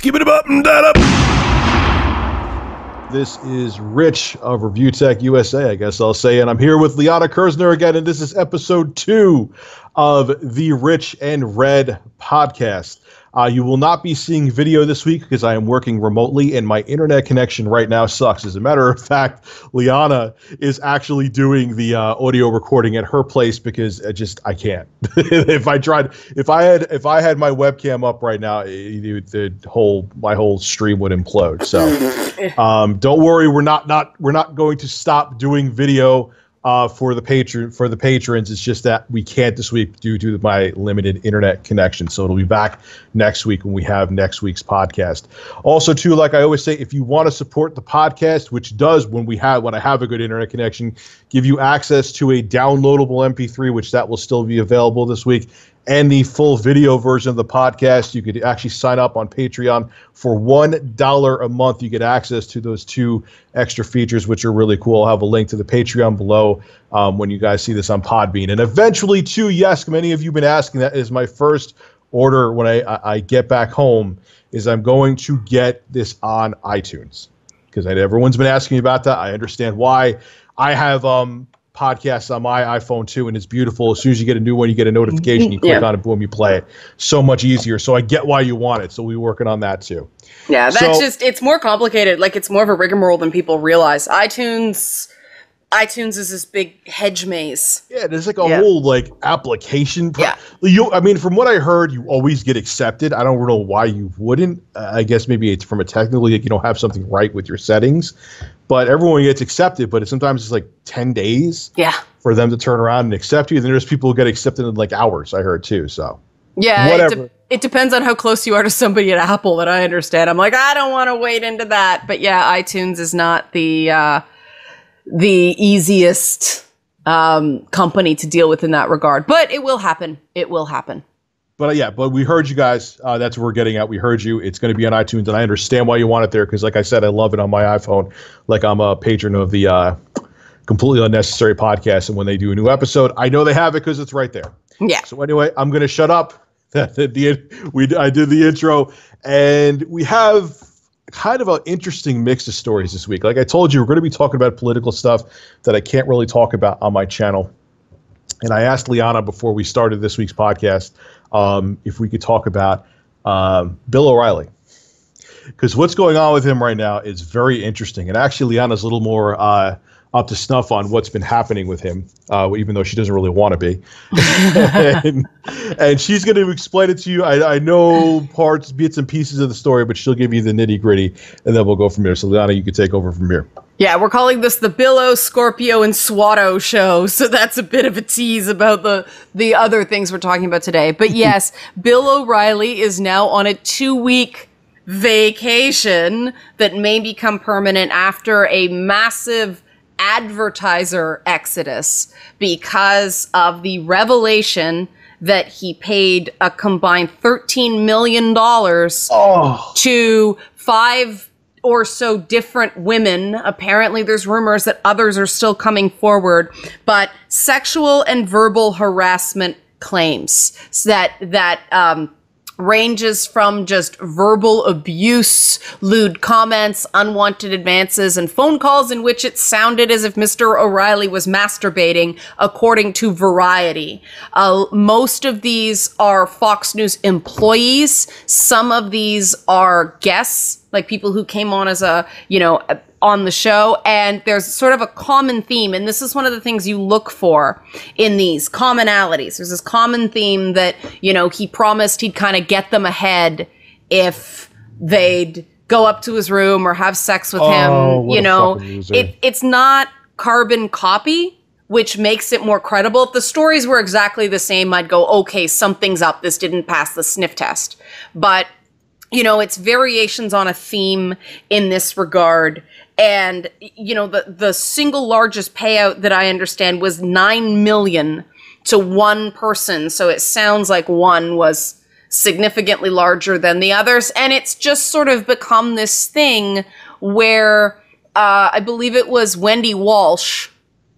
Skip it up and that up. This is Rich of Review Tech USA, I guess I'll say, and I'm here with Liana Kersner again, and this is episode 2 of the Rich and Red podcast. You will not be seeing video this week because I am working remotely and my internet connection right now sucks. As a matter of fact, Liana is actually doing the audio recording at her place because I can't. If I had my webcam up right now, my whole stream would implode. So don't worry, we're not going to stop doing video for the patrons. It's just that we can't this week due to my limited internet connection. So it'll be back next week when we have next week's podcast. Also, too, like I always say, if you want to support the podcast, which does when I have a good internet connection, give you access to a downloadable MP3, which that will still be available this week, and the full video version of the podcast. You could actually sign up on Patreon for $1 a month. You get access to those 2 extra features, which are really cool. I'll have a link to the Patreon below when you guys see this on Podbean. And eventually, too, yes, many of you have been asking, that is my first order when I get back home, is I'm going to get this on iTunes. Because everyone's been asking me about that. I understand why. I have podcasts on my iPhone too, and it's beautiful. As soon as you get a new one, you get a notification, you click on it, boom, you play it. So much easier. So I get why you want it. So we're working on that too. Yeah, it's more complicated. Like, it's more of a rigmarole than people realize. iTunes is this big hedge maze. Yeah, there's like a whole application. I mean, from what I heard, you always get accepted. I don't know why you wouldn't. I guess maybe it's from a technical, you don't have something right with your settings. But everyone gets accepted, but sometimes it's like 10 days for them to turn around and accept you. And then there's people who get accepted in like hours, I heard too. So whatever. It depends on how close you are to somebody at Apple, that I understand. I'm like, I don't want to wade into that. But yeah, iTunes is not the easiest company to deal with in that regard. But it will happen. It will happen. But we heard you guys. That's what we're getting at. We heard you. It's going to be on iTunes, and I understand why you want it there because, like I said, I love it on my iPhone. Like, I'm a patron of the Completely Unnecessary podcast, and when they do a new episode, I know they have it because it's right there. Yeah. So anyway, I'm going to shut up. I did the intro, and we have kind of an interesting mix of stories this week. Like I told you, we're going to be talking about political stuff that I can't really talk about on my channel. And I asked Liana before we started this week's podcast if we could talk about Bill O'Reilly. Because what's going on with him right now is very interesting. And actually, Liana's a little more up to snuff on what's been happening with him, even though she doesn't really want to be. and she's going to explain it to you. I know bits and pieces of the story, but she'll give you the nitty gritty, and then we'll go from here. So, Liana, you can take over from here. Yeah, we're calling this the Bill, Scorpio, and Swatto show, so that's a bit of a tease about the other things we're talking about today. But yes, Bill O'Reilly is now on a 2-week vacation that may become permanent after a massive advertiser exodus because of the revelation that he paid a combined $13 million to 5 or so different women. Apparently there's rumors that others are still coming forward, but sexual and verbal harassment claims that ranges from just verbal abuse, lewd comments, unwanted advances, and phone calls in which it sounded as if Mr. O'Reilly was masturbating, according to Variety. Most of these are Fox News employees. Some of these are guests, like people who came on as on the show, and there's sort of a common theme, and this is one of the things you look for in these commonalities. There's this common theme that, he promised he'd kind of get them ahead if they'd go up to his room or have sex with him. It's not carbon copy, which makes it more credible. If the stories were exactly the same, I'd go, okay, something's up. This didn't pass the sniff test. But it's variations on a theme in this regard. And, the single largest payout that I understand was $9 million to one person. So it sounds like one was significantly larger than the others. And it's just sort of become this thing where I believe it was Wendy Walsh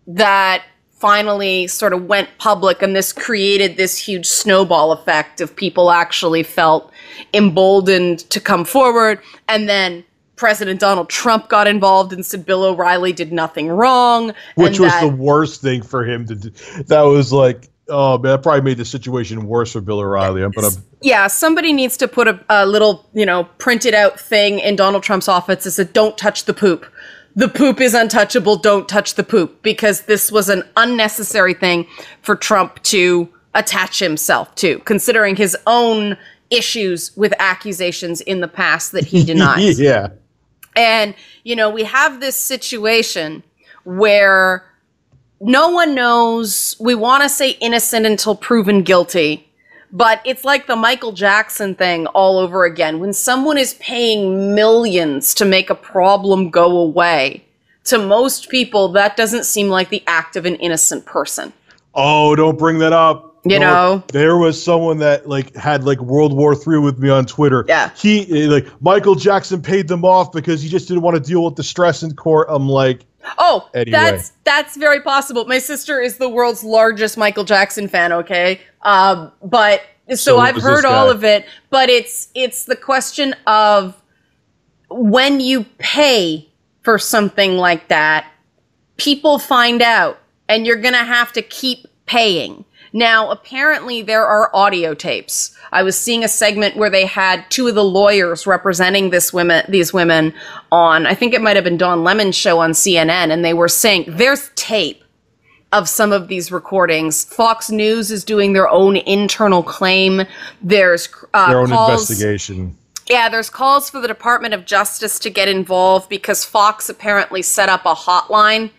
that finally sort of went public, and this created this huge snowball effect of people actually felt emboldened to come forward. And then President Donald Trump got involved and said Bill O'Reilly did nothing wrong. Which was the worst thing for him to do. That was like, oh, man, that probably made the situation worse for Bill O'Reilly. Yeah, somebody needs to put a little, printed out thing in Donald Trump's office that said, don't touch the poop. The poop is untouchable, don't touch the poop. Because this was an unnecessary thing for Trump to attach himself to, considering his own issues with accusations in the past that he denies. Yeah. And, we have this situation where no one knows, we want to say innocent until proven guilty, but it's like the Michael Jackson thing all over again. When someone is paying millions to make a problem go away, to most people, that doesn't seem like the act of an innocent person. Oh, don't bring that up. There was someone that had World War III with me on Twitter. Yeah. Michael Jackson paid them off because he just didn't want to deal with the stress in court. I'm like, oh, anyway. That's very possible. My sister is the world's largest Michael Jackson fan. Okay. But so I've heard all of it, but it's the question of when you pay for something like that, people find out and you're going to have to keep paying. Now, apparently there are audio tapes. I was seeing a segment where they had two of the lawyers representing these women on, I think it might have been Don Lemon's show on CNN, and they were saying there's tape of some of these recordings. Fox News is doing their own internal claim. There's their own investigation. Yeah, there's calls for the Department of Justice to get involved because Fox apparently set up a hotline.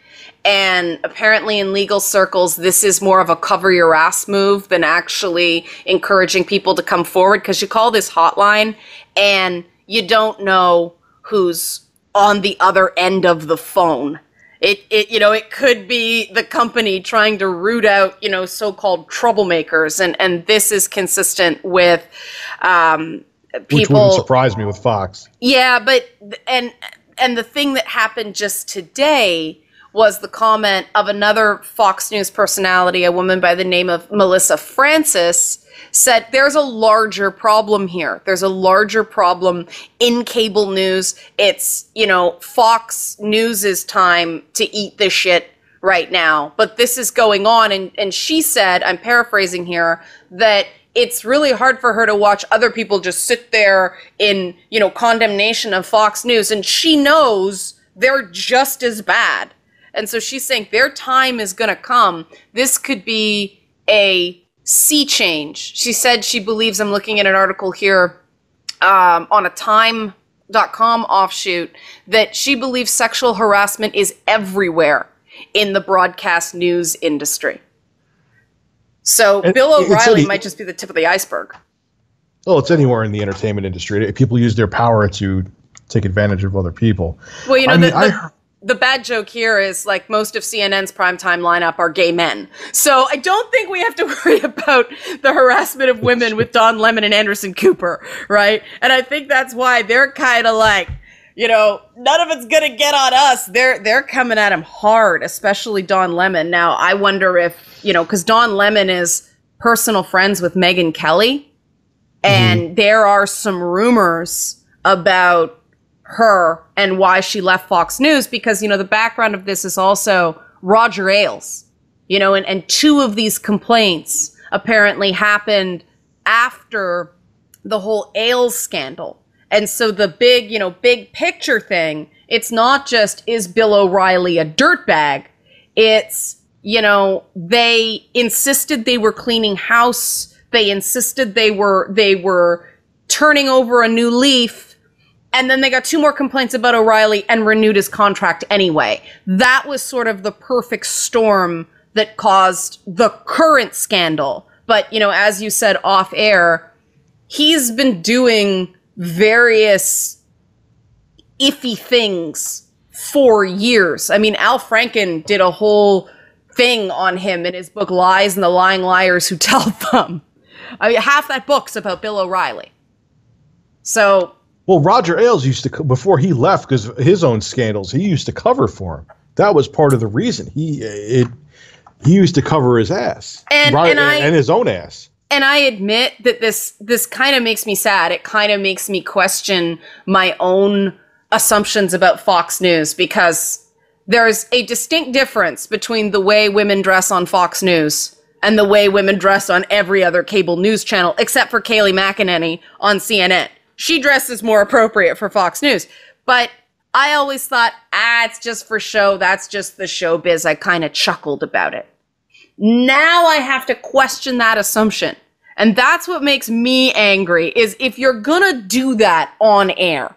And apparently in legal circles, this is more of a cover your ass move than actually encouraging people to come forward, because you call this hotline and you don't know who's on the other end of the phone. It could be the company trying to root out, so-called troublemakers. And this is consistent with people. Which wouldn't surprise me with Fox. Yeah, but and the thing that happened just today was the comment of another Fox News personality, a woman by the name of Melissa Francis, said there's a larger problem here. There's a larger problem in cable news. It's, Fox News's time to eat this shit right now. But this is going on. And she said, I'm paraphrasing here, that it's really hard for her to watch other people just sit there in, condemnation of Fox News. And she knows they're just as bad. And so she's saying their time is going to come. This could be a sea change. She said she believes, I'm looking at an article here on a time.com offshoot, that she believes sexual harassment is everywhere in the broadcast news industry. So Bill O'Reilly might just be the tip of the iceberg. Well, it's anywhere in the entertainment industry. People use their power to take advantage of other people. Well, the bad joke here is most of CNN's primetime lineup are gay men. So I don't think we have to worry about the harassment of women with Don Lemon and Anderson Cooper, right? And I think that's why they're kind of none of it's going to get on us. They're coming at him hard, especially Don Lemon. Now, I wonder if, because Don Lemon is personal friends with Megyn Kelly, and there are some rumors about her and why she left Fox News, because, the background of this is also Roger Ailes, and two of these complaints apparently happened after the whole Ailes scandal. And so the big picture thing, it's not just, is Bill O'Reilly a dirtbag? It's, they insisted they were cleaning house. They insisted they were turning over a new leaf. And then they got two more complaints about O'Reilly and renewed his contract anyway. That was sort of the perfect storm that caused the current scandal. But, as you said off air, he's been doing various iffy things for years. I mean, Al Franken did a whole thing on him in his book Lies and the Lying Liars Who Tell Them. I mean, half that book's about Bill O'Reilly. So... Well, Roger Ailes used to, before he left because of his own scandals, he used to cover for him. That was part of the reason. He used to cover his ass. And his own ass. And I admit that this kind of makes me sad. It kind of makes me question my own assumptions about Fox News, because there's a distinct difference between the way women dress on Fox News and the way women dress on every other cable news channel, except for Kayleigh McEnany on CNN. She dresses more appropriate for Fox News. But I always thought, it's just for show. That's just the showbiz. I kind of chuckled about it. Now I have to question that assumption. And that's what makes me angry, is if you're gonna do that on air.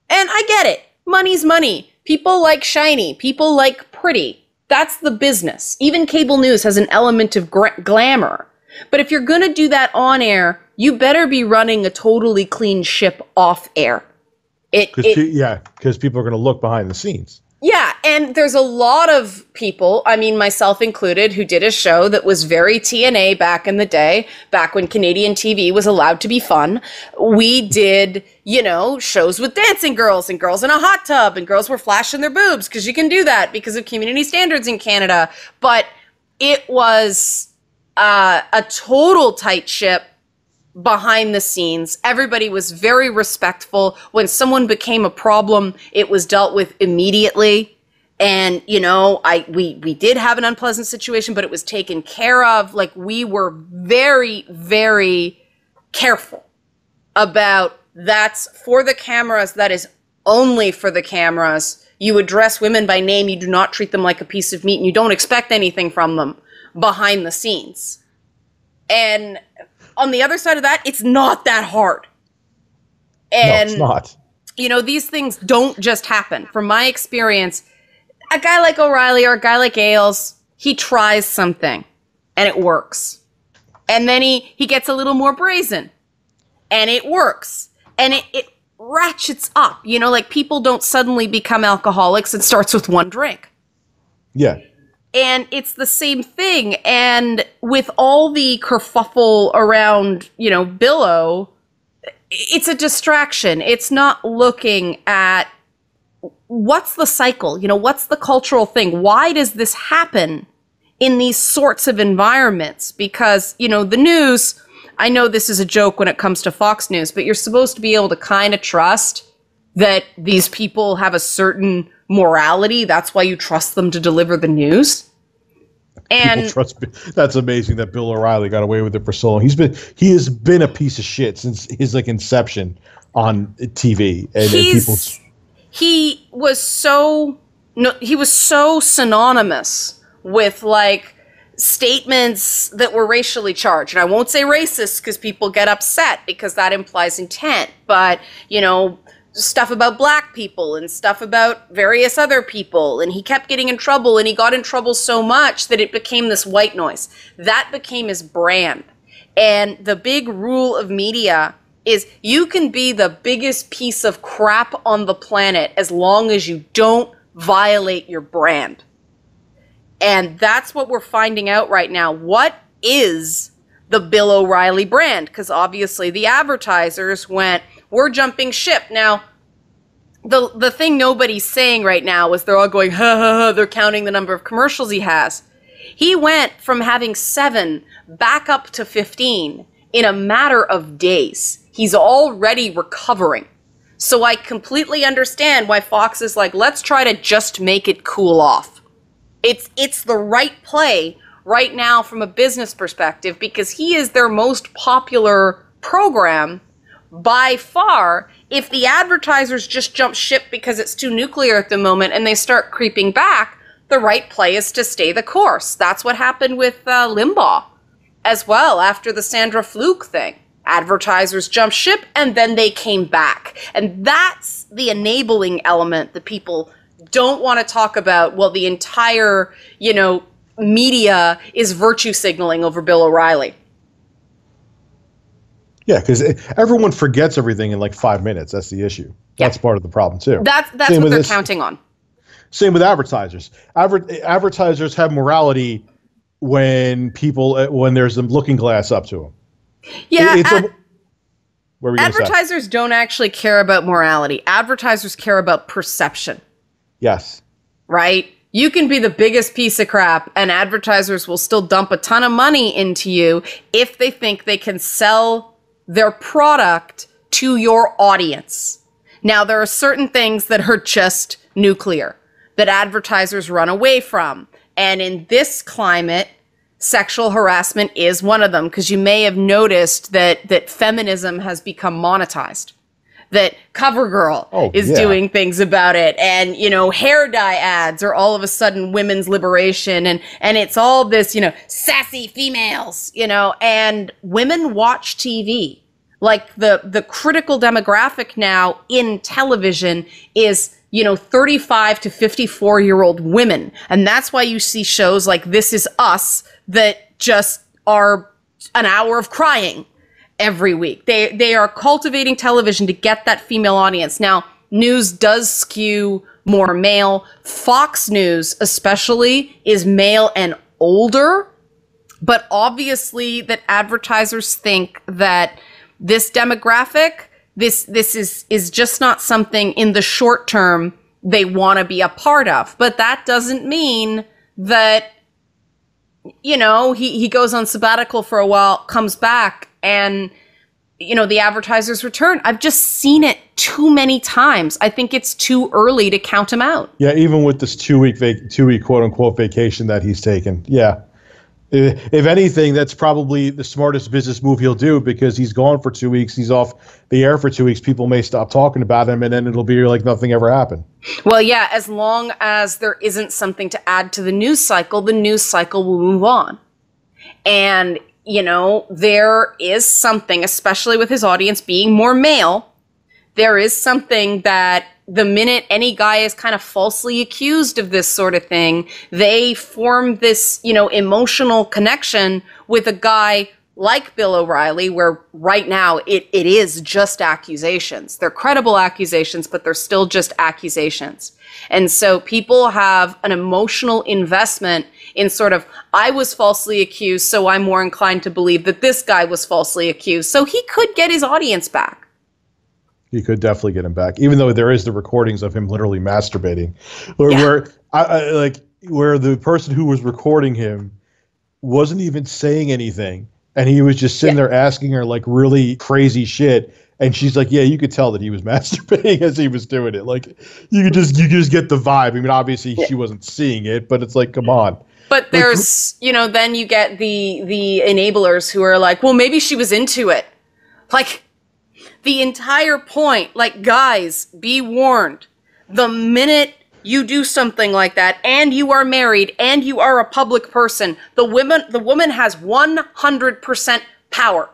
And I get it. Money's money. People like shiny. People like pretty. That's the business. Even cable news has an element of glamour. But if you're gonna do that on air, you better be running a totally clean ship off air. Because people are going to look behind the scenes. Yeah, and there's a lot of people, I mean, myself included, who did a show that was very TNA back in the day, back when Canadian TV was allowed to be fun. We did, shows with dancing girls and girls in a hot tub, and girls were flashing their boobs, because you can do that because of community standards in Canada. But it was a total tight ship. Behind the scenes, everybody was very respectful. When someone became a problem, it was dealt with immediately. And, we did have an unpleasant situation, but it was taken care of. Like, we were very, very careful about that's for the cameras. That is only for the cameras. You address women by name. You do not treat them like a piece of meat, and you don't expect anything from them behind the scenes. And on the other side of that, it's not that hard. And, no, it's not. These things don't just happen. From my experience, a guy like O'Reilly or a guy like Ailes, he tries something and it works. And then he gets a little more brazen and it works. And it ratchets up. Like, people don't suddenly become alcoholics. It starts with one drink. Yeah. And it's the same thing. And with all the kerfuffle around, Billow, it's a distraction. It's not looking at what's the cycle, what's the cultural thing? Why does this happen in these sorts of environments? Because, the news, I know this is a joke when it comes to Fox News, but you're supposed to be able to kind of trust that these people have a certain morality. That's why you trust them to deliver the news. And that's amazing that Bill O'Reilly got away with it for so long. He has been a piece of shit since his inception on TV. He was so synonymous with statements that were racially charged. And I won't say racist because people get upset because that implies intent. But, stuff about black people and stuff about various other people. And he kept getting in trouble, and he got in trouble so much that it became this white noise. That became his brand. And the big rule of media is you can be the biggest piece of crap on the planet as long as you don't violate your brand. And that's what we're finding out right now. What is the Bill O'Reilly brand? Because obviously the advertisers went, we're jumping ship. Now, the thing nobody's saying right now is they're all going, ha, ha, ha, they're counting the number of commercials he has. He went from having 7 back up to 15 in a matter of days. He's already recovering. So I completely understand why Fox is like, let's try to just make it cool off. It's the right play right now from a business perspective, because he is their most popular program by far. If the advertisers just jump ship because it's too nuclear at the moment and they start creeping back, the right play is to stay the course. That's what happened with Limbaugh as well after the Sandra Fluke thing. Advertisers jumped ship and then they came back. And that's the enabling element that people don't want to talk about. Well, the entire, media is virtue signaling over Bill O'Reilly. Yeah, because everyone forgets everything in 5 minutes. That's the issue. That's part of the problem, too. That's what they're counting on. Same with advertisers. Advertisers have morality when there's a looking glass up to them. Yeah, advertisers don't actually care about morality. Advertisers care about perception. Yes. Right? You can be the biggest piece of crap and advertisers will still dump a ton of money into you if they think they can sell their product to your audience. Now, there are certain things that are just nuclear that advertisers run away from. And in this climate, sexual harassment is one of them, because you may have noticed that feminism has become monetized. That CoverGirl is doing things about it. And, hair dye ads are all of a sudden women's liberation. And it's all this, sassy females, and women watch TV. Like the critical demographic now in television is, 35 to 54-year-old women. And that's why you see shows like This Is Us that just are an hour of crying every week. They are cultivating television to get that female audience. Now, news does skew more male. Fox News, especially, is male and older. But obviously that advertisers think that this demographic, this is just not something in the short term they want to be a part of. But that doesn't mean that, he goes on sabbatical for a while, comes back, and, the advertisers return. I've just seen it too many times. I think it's too early to count him out. Yeah, even with this two-week quote-unquote vacation that he's taken. Yeah. If anything, that's probably the smartest business move he'll do, because he's gone for 2 weeks. He's off the air for 2 weeks. People may stop talking about him, and then it'll be like nothing ever happened. Well, yeah, as long as there isn't something to add to the news cycle will move on. And, there is something, especially with his audience being more male, there is something that the minute any guy is kind of falsely accused of this sort of thing, they form this, emotional connection with a guy like Bill O'Reilly, where right now it is just accusations. They're credible accusations, but they're still just accusations. And so people have an emotional investment in sort of, I was falsely accused, so I'm more inclined to believe that this guy was falsely accused. So he could get his audience back. He could definitely get him back, even though there is the recordings of him literally masturbating, where the person who was recording him wasn't even saying anything, and he was just sitting there asking her like really crazy shit, and she's like, "Yeah, you could tell that he was masturbating as he was doing it. Like you could just get the vibe. I mean, obviously she wasn't seeing it, but it's like, come on." But there's, then you get the enablers who are like, well, maybe she was into it, like. The entire point, like, guys, be warned. The minute you do something like that, and you are married, and you are a public person, the woman has 100% power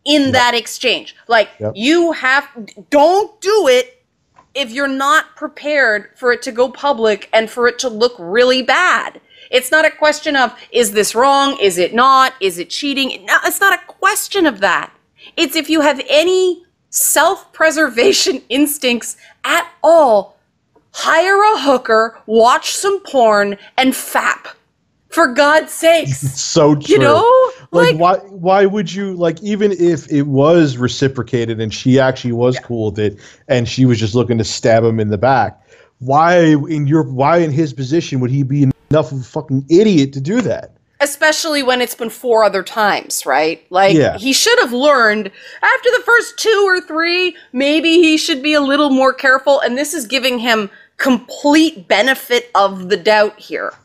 in that exchange. Like, don't do it if you're not prepared for it to go public and for it to look really bad. It's not a question of, is this wrong? Is it not? Is it cheating? No, it's not a question of that. It's if you have any self-preservation instincts at all, hire a hooker, watch some porn, and fap. For God's sakes. So true. Why would you, like, even if it was reciprocated and she actually was cool with it and she was just looking to stab him in the back, why in his position would he be enough of a fucking idiot to do that? Especially when it's been 4 other times, right? Like, he should have learned after the first 2 or 3, maybe he should be a little more careful. And this is giving him complete benefit of the doubt here,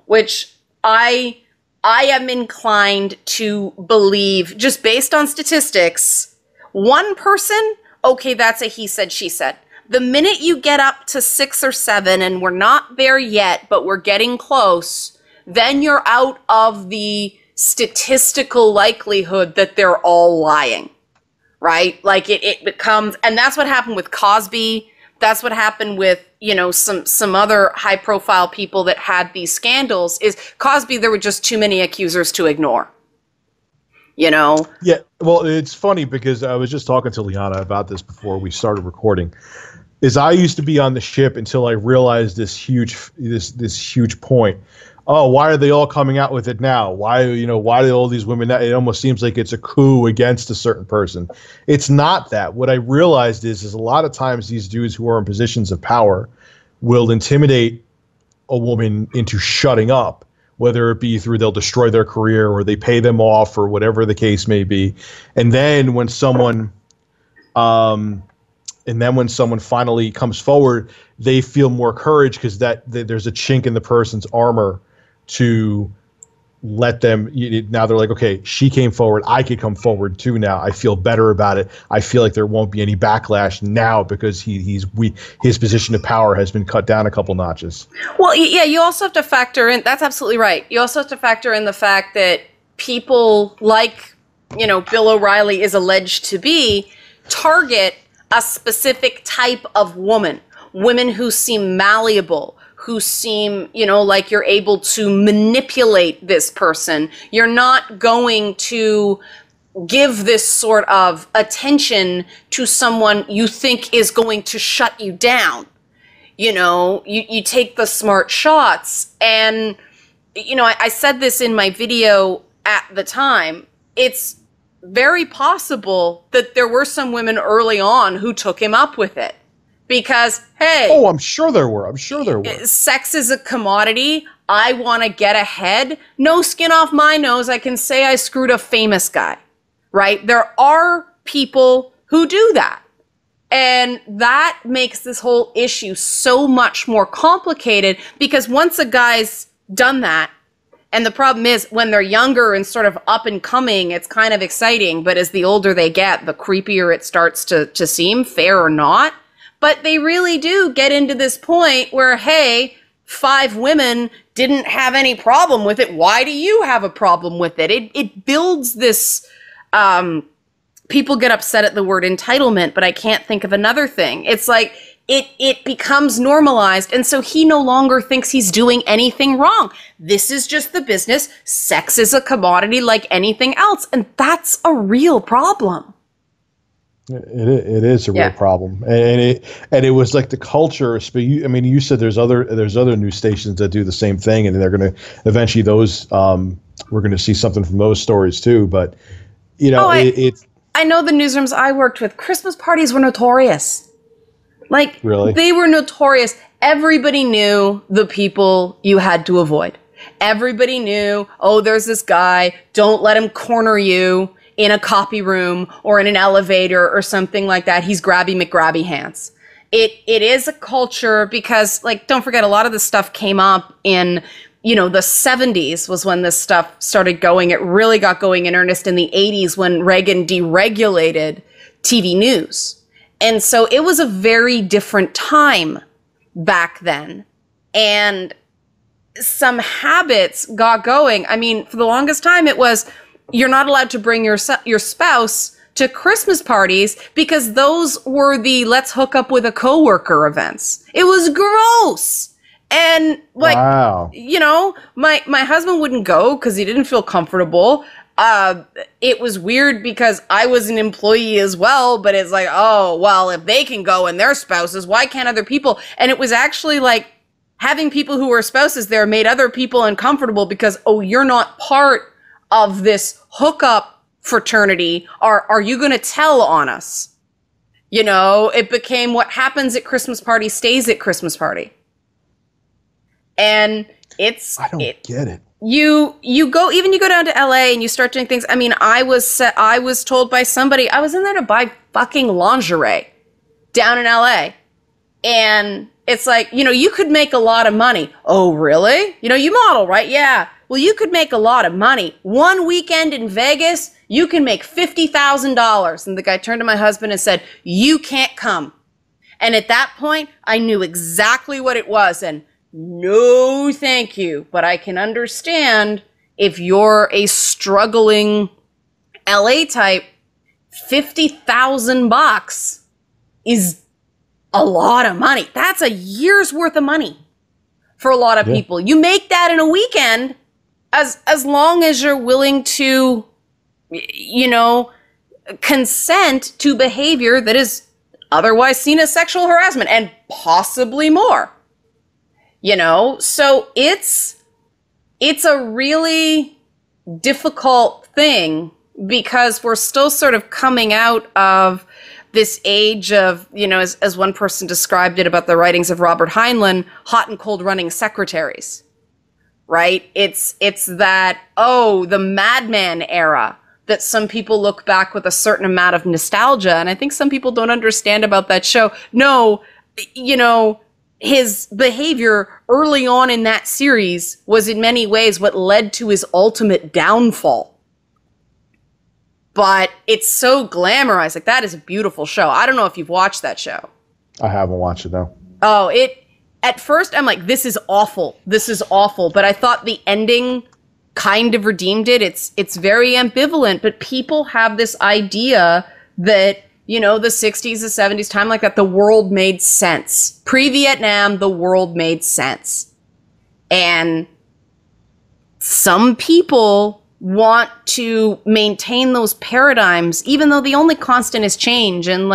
which I am inclined to believe, just based on statistics, one person, okay, that's a he said, she said. The minute you get up to 6 or 7, and we're not there yet, but we're getting close, then you're out of the statistical likelihood that they're all lying, right? Like it becomes, and that's what happened with Cosby. That's what happened with, some other high profile people that had these scandals. Is Cosby, there were just too many accusers to ignore, Yeah, well, it's funny because I was just talking to Liana about this before we started recording. I used to be on the ship until I realized this huge point. Oh, why are they all coming out with it now? Why do all these women now? It almost seems like it's a coup against a certain person. It's not that. What I realized is a lot of times these dudes who are in positions of power will intimidate a woman into shutting up, whether it be through they'll destroy their career or they pay them off or whatever the case may be. And then when someone finally comes forward, they feel more courage because there's a chink in the person's armor to let them. Now they're like, okay, she came forward, I could come forward too. Now I feel better about it. I feel like there won't be any backlash now because his position of power has been cut down a couple notches. Well, yeah, you also have to factor in. That's absolutely right. You also have to factor in the fact that people like, Bill O'Reilly is alleged to be, target a specific type of women who seem malleable, who seem, like you're able to manipulate this person. You're not going to give this sort of attention to someone you think is going to shut you down. You take the smart shots. And, I said this in my video at the time. It's very possible that there were some women early on who took him up with it. Because, hey. Oh, I'm sure there were. Sex is a commodity. I want to get ahead. No skin off my nose. I can say I screwed a famous guy, right? There are people who do that. And that makes this whole issue so much more complicated because once a guy's done that, and the problem is when they're younger and sort of up and coming, it's kind of exciting. But as the older they get, the creepier it starts to seem, fair or not. But they really do get into this point where, hey, 5 women didn't have any problem with it. Why do you have a problem with it? It builds this, people get upset at the word entitlement, but I can't think of another thing. It's like it becomes normalized. And so he no longer thinks he's doing anything wrong. This is just the business. Sex is a commodity like anything else. And that's a real problem. It is a real problem, and it was like the culture. You said there's other news stations that do the same thing, and they're going to eventually we're going to see something from those stories too. But I know the newsrooms I worked with. Christmas parties were notorious. Like really, they were notorious. Everybody knew the people you had to avoid. Everybody knew. Oh, there's this guy. Don't let him corner you in a copy room or in an elevator or something like that. He's grabby McGrabby hands. It is a culture because, like, don't forget, a lot of this stuff came up in, the 70s was when this stuff started going. It really got going in earnest in the 80s when Reagan deregulated TV news. And so it was a very different time back then. And some habits got going. I mean, for the longest time, it was, you're not allowed to bring your spouse to Christmas parties because those were the let's hook up with a coworker events. It was gross. And like, wow. My husband wouldn't go because he didn't feel comfortable. It was weird because I was an employee as well, but it's like, oh, well, if they can go and their spouses, why can't other people? And it was actually like having people who were spouses there made other people uncomfortable because, oh, you're not part of this hookup fraternity. Are you going to tell on us? It became what happens at Christmas party stays at Christmas party. And I don't get it. You go down to LA and you start doing things. I mean, I was told by somebody, I was in there to buy fucking lingerie down in LA. And it's like, you could make a lot of money. Oh, really? You model, right? Yeah. Well, you could make a lot of money. One weekend in Vegas, you can make $50,000. And the guy turned to my husband and said, you can't come. And at that point, I knew exactly what it was. And no, thank you. But I can understand if you're a struggling LA type, $50,000 is a lot of money. That's a year's worth of money for a lot of people. You make that in a weekend. As long as you're willing to, consent to behavior that is otherwise seen as sexual harassment and possibly more, so it's a really difficult thing because we're still sort of coming out of this age of, as one person described it about the writings of Robert Heinlein, hot and cold running secretaries, right? It's that, the madman era that some people look back with a certain amount of nostalgia. And I think some people don't understand about that show. No, his behavior early on in that series was in many ways what led to his ultimate downfall. But it's so glamorized. Like, that is a beautiful show. I don't know if you've watched that show. I haven't watched it, though. Oh, at first I'm like, this is awful. This is awful. But I thought the ending kind of redeemed it. It's very ambivalent, but people have this idea that, the 60s, the 70s, time like that, the world made sense. Pre-Vietnam, the world made sense. And some people want to maintain those paradigms, even though the only constant is change. And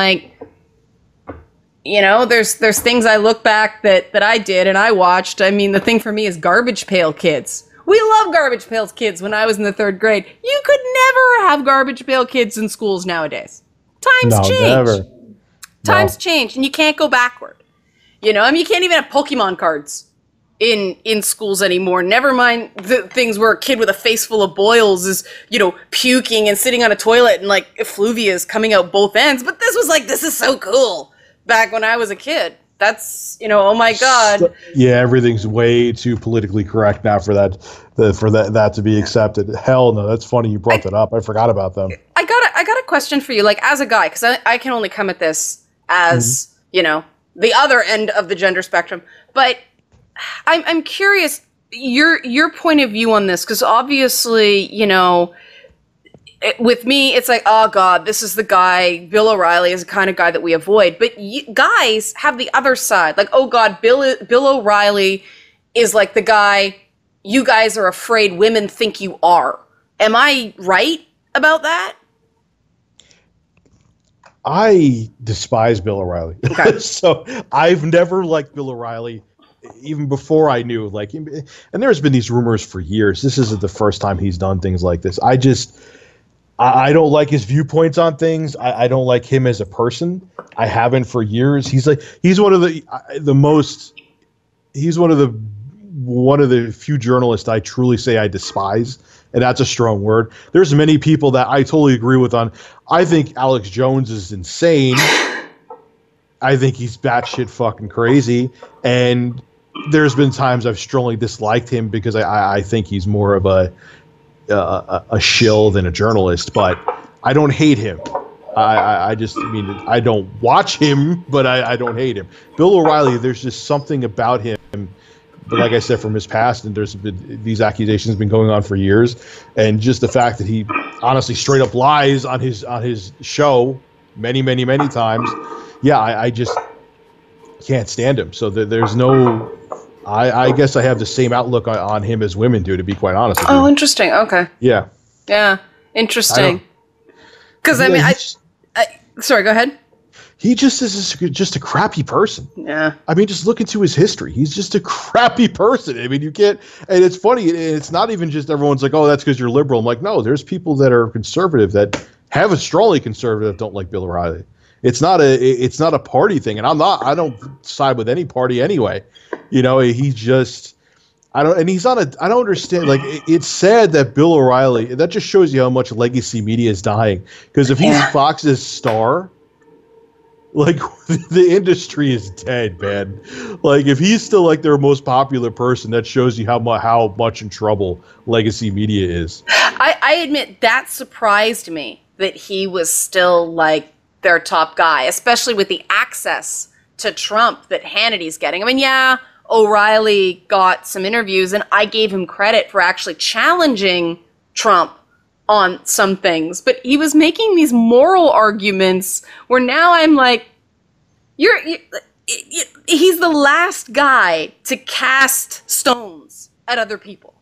there's things I look back that I did and I watched. I mean, the thing for me is Garbage Pail Kids. We love Garbage Pail Kids when I was in the 3rd grade. You could never have Garbage Pail Kids in schools nowadays. Times change. Never. Times change, and you can't go backward. You can't even have Pokemon cards in schools anymore. Never mind the things where a kid with a face full of boils is, puking and sitting on a toilet and effluvia is coming out both ends. But this was this is so cool back when I was a kid. That's, oh my God. Yeah, everything's way too politically correct now for that to be accepted. Hell no, that's funny you brought that up. I forgot about them. I got a question for you, as a guy, because I can only come at this as, the other end of the gender spectrum. But I'm curious your point of view on this, because obviously, with me, it's oh God, this is the guy. Bill O'Reilly is the kind of guy that we avoid. But guys have the other side. Oh God, Bill O'Reilly is the guy you guys are afraid women think you are. Am I right about that? I despise Bill O'Reilly. Okay. So I've never liked Bill O'Reilly, even before I knew him. And there's been these rumors for years. This isn't the first time he's done things like this. I don't like his viewpoints on things. I don't like him as a person. I haven't for years. He's one of the few journalists I truly say I despise, and that's a strong word. There's many people that I totally agree with on. I think Alex Jones is insane. I think he's batshit fucking crazy, and there's been times I've strongly disliked him because I think he's more of a shill than a journalist, but I don't hate him. I don't watch him, but I don't hate him. Bill O'Reilly, there's just something about him, but like I said, from his past, and there's been these accusations been going on for years, and just the fact that he honestly straight up lies on his show many times. Yeah, I just can't stand him. So there's no. I guess I have the same outlook on him as women do, to be quite honest with you. Oh, interesting. Okay. Yeah. Yeah. Interesting. Because sorry, go ahead. He just is just a crappy person. Yeah. I mean, just look into his history. He's just a crappy person. I mean, you can't, and it's funny. It's not even just everyone's oh, that's because you're liberal. I'm no, there's people that are conservative that have a strongly conservative don't like Bill O'Reilly. It's not a party thing, and I don't side with any party anyway. He just, I don't understand. It's sad that Bill O'Reilly, that just shows you how much legacy media is dying. Because if he's Fox's star, the industry is dead, man. If he's still their most popular person, that shows you how much in trouble legacy media is. I admit that surprised me that he was still their top guy, especially with the access to Trump that Hannity's getting. I mean, yeah, O'Reilly got some interviews, and I gave him credit for actually challenging Trump on some things, but he was making these moral arguments where now I'm he's the last guy to cast stones at other people.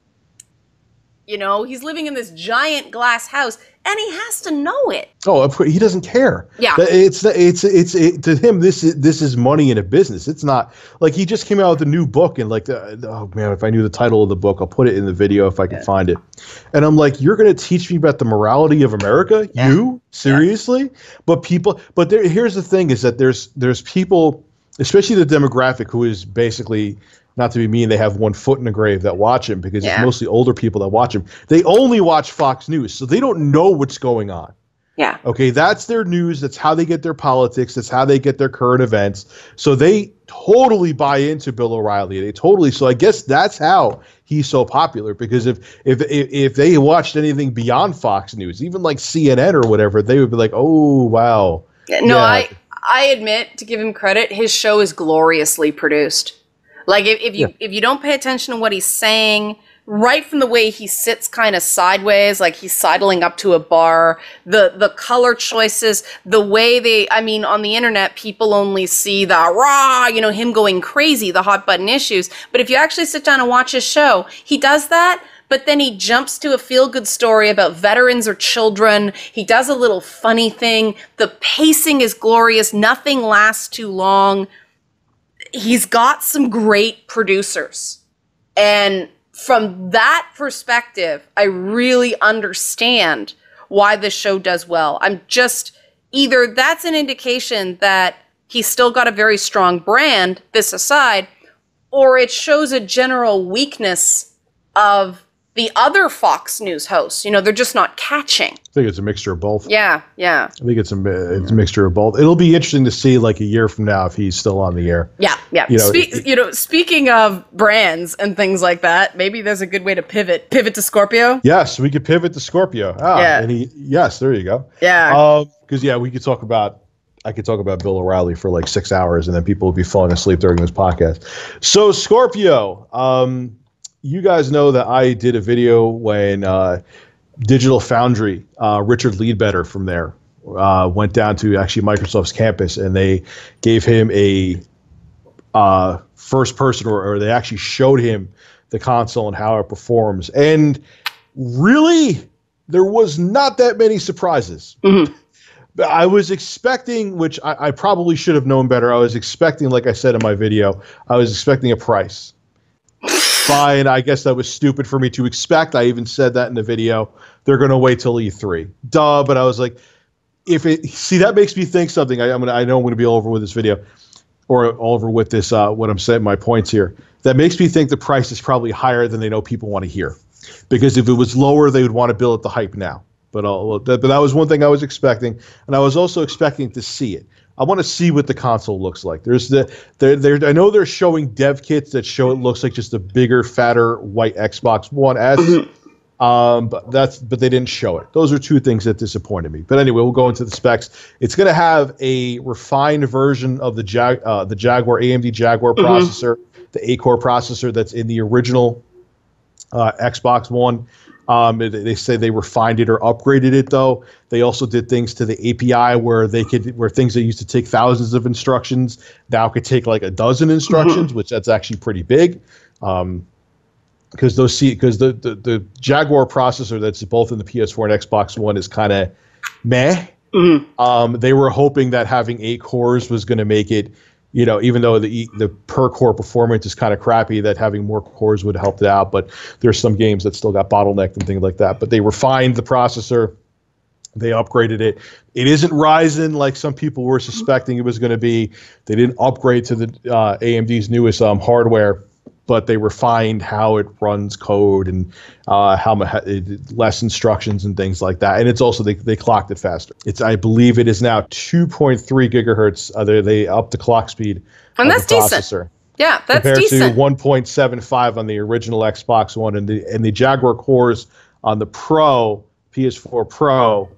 He's living in this giant glass house, and he has to know it. Oh, he doesn't care. Yeah, it's to him. This is money in a business. It's not like he just came out with a new book and like, oh man, if I knew the title of the book, I'll put it in the video if I can find it. And I'm like, you're going to teach me about the morality of America? Yeah. You seriously? Yeah. But here's the thing: is that there's people, especially the demographic, who is basically. Not to be mean, they have one foot in the grave that watch him because it's mostly older people that watch him. They only watch Fox News, so they don't know what's going on. Yeah. Okay, that's their news. That's how they get their politics. That's how they get their current events. So they totally buy into Bill O'Reilly. So I guess that's how he's so popular, because if they watched anything beyond Fox News, even like CNN or whatever, they would be like, oh, wow. No, yeah. I admit, to give him credit, his show is gloriously produced. Like, if you don't pay attention to what he's saying, right from the way he sits kind of sideways, like he's sidling up to a bar, the color choices, the way on the internet, people only see the rah, him going crazy, the hot button issues. But if you actually sit down and watch his show, he does that, but then he jumps to a feel-good story about veterans or children. He does a little funny thing. The pacing is glorious. Nothing lasts too long. He's got some great producers. And from that perspective, I really understand why this show does well. I'm just, either that's an indication that he's still got a very strong brand, this aside, or it shows a general weakness of the other Fox News hosts. They're just not catching. I think it's a mixture of both. Yeah. I think it's a mixture of both. It'll be interesting to see, like, a year from now if he's still on the air. Yeah. Speaking of brands and things like that, maybe there's a good way to pivot to Scorpio. Yes, we could pivot to Scorpio. There you go. Yeah. Because we could talk about. I could talk about Bill O'Reilly for like 6 hours, and then people would be falling asleep during this podcast. So Scorpio. You guys know that I did a video when Digital Foundry, Richard Leadbetter from there, went down to actually Microsoft's campus, and they gave him a first person, or they actually showed him the console and how it performs. And really, there was not that many surprises. Mm-hmm. I was expecting, which I probably should have known better, I was expecting, like I said in my video, I was expecting a price. Fine, I guess that was stupid for me to expect. I even said that in the video. They're going to wait till E3. Duh, but I was like, that makes me think something. I know I'm going to be all over with this video, or all over with this, what I'm saying, my points here. That makes me think the price is probably higher than they know people want to hear. Because if it was lower, they would want to build up the hype now. But that was one thing I was expecting. And I was also expecting to see it. I want to see what the console looks like. I know they're showing dev kits that show it looks like just a bigger, fatter white Xbox One S. But they didn't show it. Those are two things that disappointed me. But anyway, we'll go into the specs. It's going to have a refined version of the Jaguar AMD Jaguar processor, the 8-core processor that's in the original Xbox One. They say they refined it or upgraded it, though. They also did things to the API where things that used to take thousands of instructions now could take like a dozen instructions, which that's actually pretty big. Because the Jaguar processor that's both in the PS4 and Xbox One is kind of meh. They were hoping that having 8 cores was going to make it, even though the per core performance is kind of crappy, that having more cores would help it out. But there's some games that still got bottlenecked and things like that. But they refined the processor. They upgraded it. It isn't Ryzen like some people were suspecting it was going to be. They didn't upgrade to the AMD's newest hardware, but they refined how it runs code and less instructions and things like that. And it's also they clocked it faster. I believe it is now 2.3 gigahertz. They upped the clock speed. And that's the processor. Decent. Yeah, that's compared decent. Compared to 1.75 on the original Xbox One, and the Jaguar cores on the Pro PS4 Pro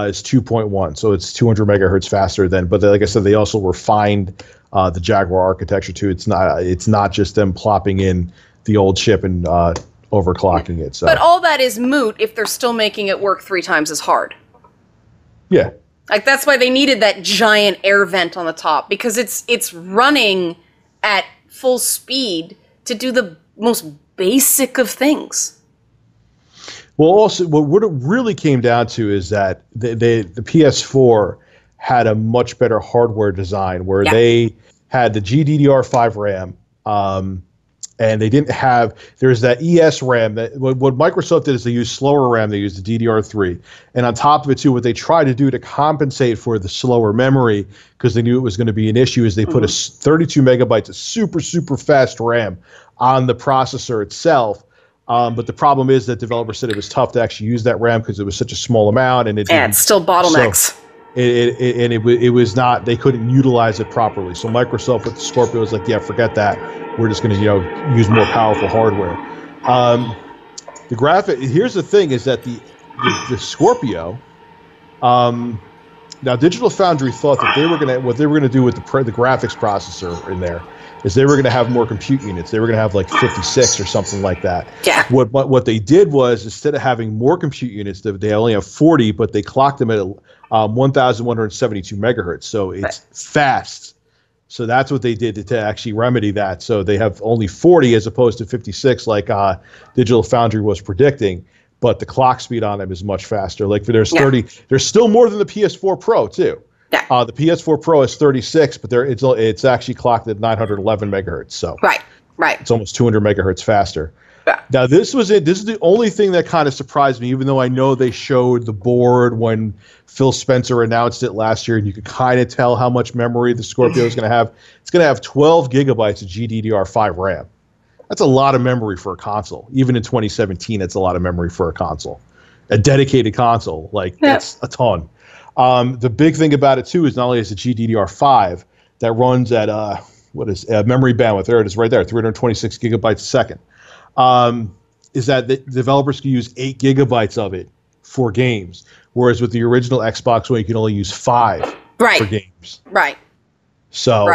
is 2.1. So it's 200 megahertz faster than. But like I said, they also refined the Jaguar architecture too. It's not just them plopping in the old chip and overclocking it. So. But all that is moot if they're still making it work 3 times as hard. Yeah. Like that's why they needed that giant air vent on the top, because it's running at full speed to do the most basic of things. Well, also, what it really came down to is that the PS4 had a much better hardware design where they had the GDDR5 RAM, and they didn't have. There's that ES RAM. That what Microsoft did is they used slower RAM. They used the DDR3, and on top of it too, what they tried to do to compensate for the slower memory, because they knew it was going to be an issue, is they put a 32 megabytes of super fast RAM on the processor itself. But the problem is that developers said it was tough to actually use that RAM because it was such a small amount, and it's still bottlenecks. So it was not, they couldn't utilize it properly. So Microsoft with the Scorpio was like, yeah, forget that. We're just going to use more powerful hardware. The graphic. Here's the thing: is that the Scorpio. Now, Digital Foundry thought that what they were gonna do with the graphics processor in there is they were gonna have more compute units. They were gonna have like 56 or something like that. Yeah. What they did was, instead of having more compute units, they only have 40, but they clocked them at 1,172 megahertz. So it's fast. So that's what they did to actually remedy that. So they have only 40 as opposed to 56, like Digital Foundry was predicting. But the clock speed on them is much faster. Like there's 30, there's still more than the PS4 Pro too. Yeah. The PS4 Pro is 36, but it's actually clocked at 911 megahertz. So right, it's almost 200 megahertz faster. Yeah. Now this is the only thing that kind of surprised me, even though I know they showed the board when Phil Spencer announced it last year, and you could kind of tell how much memory the Scorpio is going to have. It's going to have 12 gigabytes of GDDR5 RAM. That's a lot of memory for a console. Even in 2017, it's a lot of memory for a console. A dedicated console, that's a ton. The big thing about it, too, is not only is it GDDR5 that runs at, memory bandwidth, there it is right there, 326 gigabytes a second, is that the developers can use 8 gigabytes of it for games, whereas with the original Xbox One, you can only use 5 for games. Right. So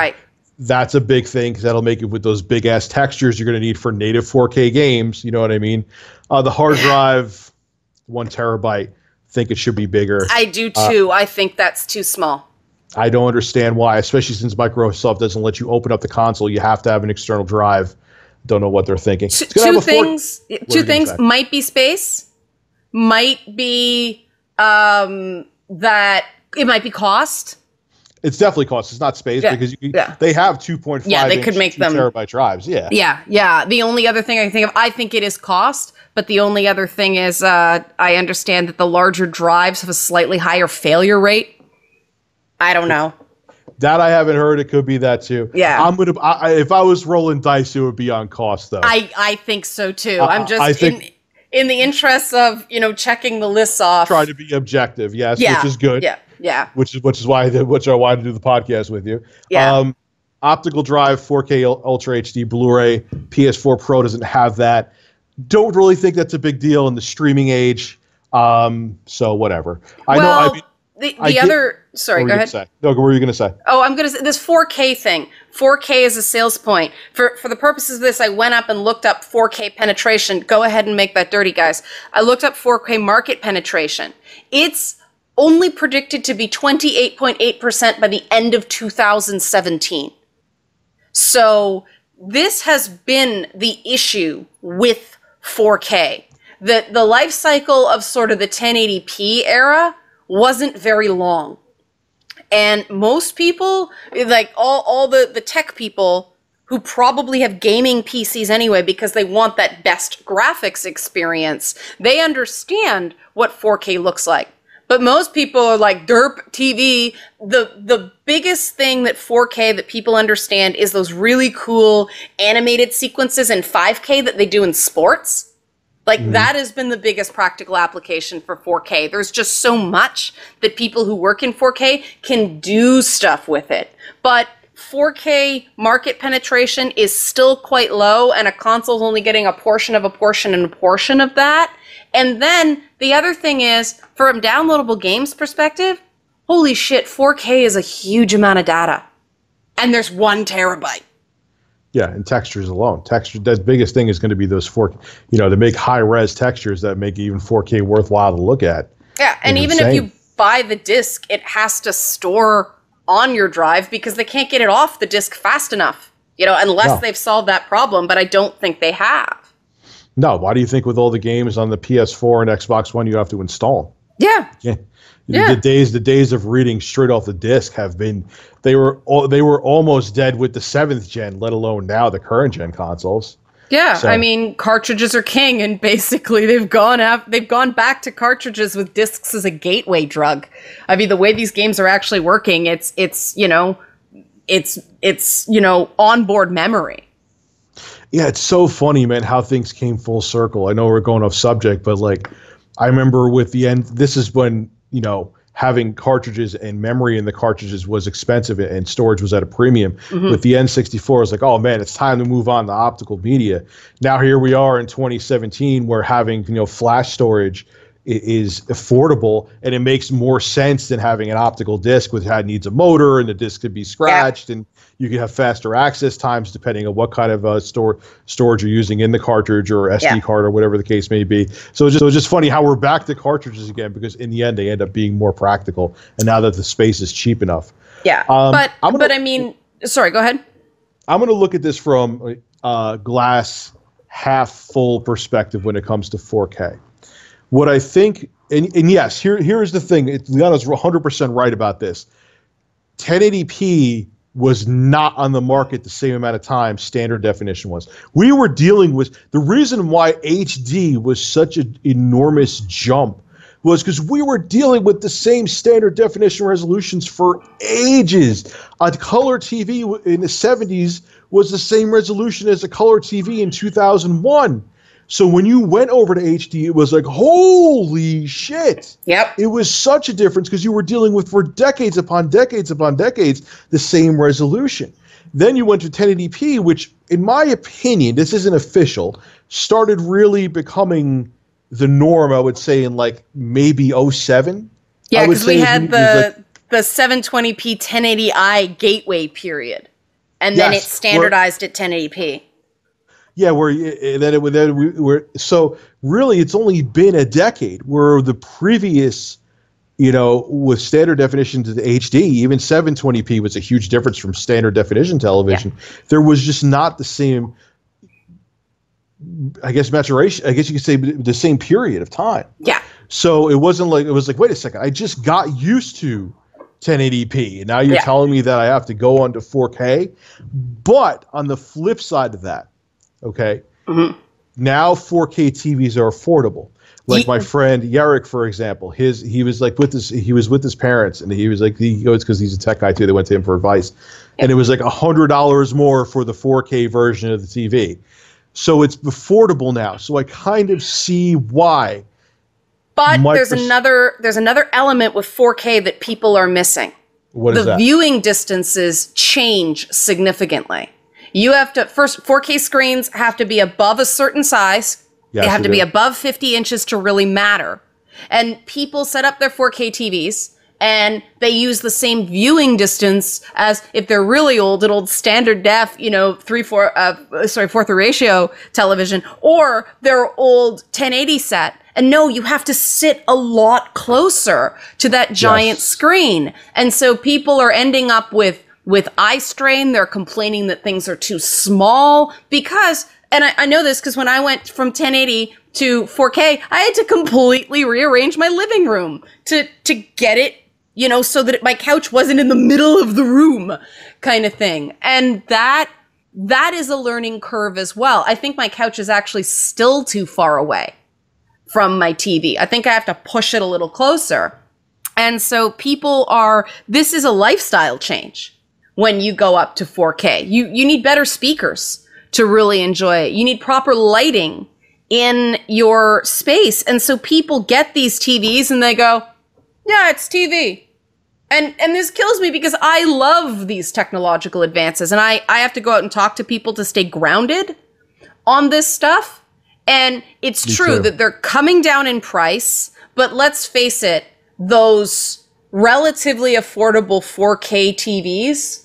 that's a big thing, because that'll make it with those big ass textures you're going to need for native 4K games. You know what I mean? The hard drive, 1 terabyte. Think it should be bigger. I do too. I think that's too small. I don't understand why, especially since Microsoft doesn't let you open up the console. You have to have an external drive. Don't know what they're thinking. Two things might be space, might be that it might be cost. It's definitely cost. It's not space, because they have 2.5 they could make them terabyte drives. Yeah. The only other thing I can think of, I think it is cost, but the only other thing is I understand that the larger drives have a slightly higher failure rate. I don't know. That I haven't heard. It could be that too. Yeah. If I was rolling dice, it would be on cost though. I think so too. I'm just in the interest of checking the lists off. Try to be objective, yes, which is good. Yeah. Which is why I wanted to do the podcast with you. Yeah. Optical drive, 4K Ultra HD Blu-ray. PS4 Pro doesn't have that. Don't really think that's a big deal in the streaming age. So whatever. Sorry, go ahead. No, what were you going to say? Oh, I'm going to say this 4K thing. 4K is a sales point. For the purposes of this, I went up and looked up 4K penetration. Go ahead and make that dirty, guys. I looked up 4K market penetration. It's only predicted to be 28.8% by the end of 2017. So this has been the issue with 4K. The life cycle of sort of the 1080p era wasn't very long. And most people, like all the tech people who probably have gaming PCs anyway because they want that best graphics experience, they understand what 4K looks like. But most people are like, derp TV. The biggest thing that 4K that people understand is those really cool animated sequences in 5K that they do in sports. That has been the biggest practical application for 4K. There's just so much that people who work in 4K can do stuff with it. But 4K market penetration is still quite low, and a console's only getting a portion of a portion and a portion of that. And then the other thing is, from a downloadable games perspective, holy shit, 4K is a huge amount of data. And there's 1 terabyte. Yeah, and textures alone. The biggest thing is going to be those to make high-res textures that make even 4K worthwhile to look at. Yeah, and even if you buy the disc, it has to store on your drive because they can't get it off the disc fast enough, unless they've solved that problem, but I don't think they have. No, why do you think with all the games on the PS4 and Xbox One you have to install them? Yeah. Yeah. The days of reading straight off the disc have been they were almost dead with the 7th gen, let alone now the current gen consoles. Yeah, So, I mean, cartridges are king, and basically they've gone back to cartridges with discs as a gateway drug. I mean, the way these games are actually working, it's onboard memory. yeah, it's so funny, man, how things came full circle. I know we're going off subject, but like I remember with the end, this is when, having cartridges and memory in the cartridges was expensive and storage was at a premium. Mm-hmm. With the N64, I was like, oh man, it's time to move on to optical media. Now here we are in 2017 where having, flash storage is affordable, and it makes more sense than having an optical disc which needs a motor and the disc could be scratched, and you can have faster access times depending on what kind of storage you're using in the cartridge or SD card or whatever the case may be. So it's just funny how we're back to cartridges again, because in the end they end up being more practical, and now that the space is cheap enough. Yeah, but I mean, sorry, go ahead. I'm going to look at this from a glass half full perspective when it comes to 4K. What I think, and yes, here is the thing. Liana's 100% right about this. 1080p was not on the market the same amount of time standard definition was. We were dealing with the reason why HD was such an enormous jump was because we were dealing with the same standard definition resolutions for ages. A color TV in the 70s was the same resolution as a color TV in 2001. So when you went over to HD, it was like, holy shit. Yep. It was such a difference because you were dealing with, for decades upon decades upon decades, the same resolution. Then you went to 1080p, which, in my opinion, this isn't official, started really becoming the norm, I would say, in like maybe 07. Yeah, because we had the 720p 1080i gateway period. And then it standardized at 1080p. Yeah, so really it's only been a decade where the previous, with standard definition to the HD, even 720p was a huge difference from standard definition television. Yeah. There was just not the same, I guess, maturation. I guess you could say the same period of time. Yeah. So it was like, wait a second, I just got used to 1080p, and now you're telling me that I have to go on to 4K. But on the flip side of that, okay. Mm-hmm. Now 4K TVs are affordable. Like my friend Yarrick, for example, he was with his parents, and he was like, he goes, because he's a tech guy too. They went to him for advice, and it was like $100 more for the 4K version of the TV. So it's affordable now. So I kind of see why. But there's another element with 4K that people are missing. What is that? The viewing distances change significantly. You have to, first, 4K screens have to be above a certain size. Yes, they have to be above 50 inches to really matter. And people set up their 4K TVs, and they use the same viewing distance as, if they're really old, an old standard def, 4:3 ratio television, or their old 1080 set. And no, you have to sit a lot closer to that giant screen. And so people are ending up with eye strain. They're complaining that things are too small because, and I know this because when I went from 1080 to 4K, I had to completely rearrange my living room to get it, so that my couch wasn't in the middle of the room, kind of thing. And that is a learning curve as well. I think my couch is actually still too far away from my TV. I think I have to push it a little closer. And so this is a lifestyle change. When you go up to 4K, you need better speakers to really enjoy it. You need proper lighting in your space. And so people get these TVs and they go, yeah, it's TV. And this kills me because I love these technological advances, and I have to go out and talk to people to stay grounded on this stuff. And it's true that they're coming down in price, but let's face it, those relatively affordable 4K TVs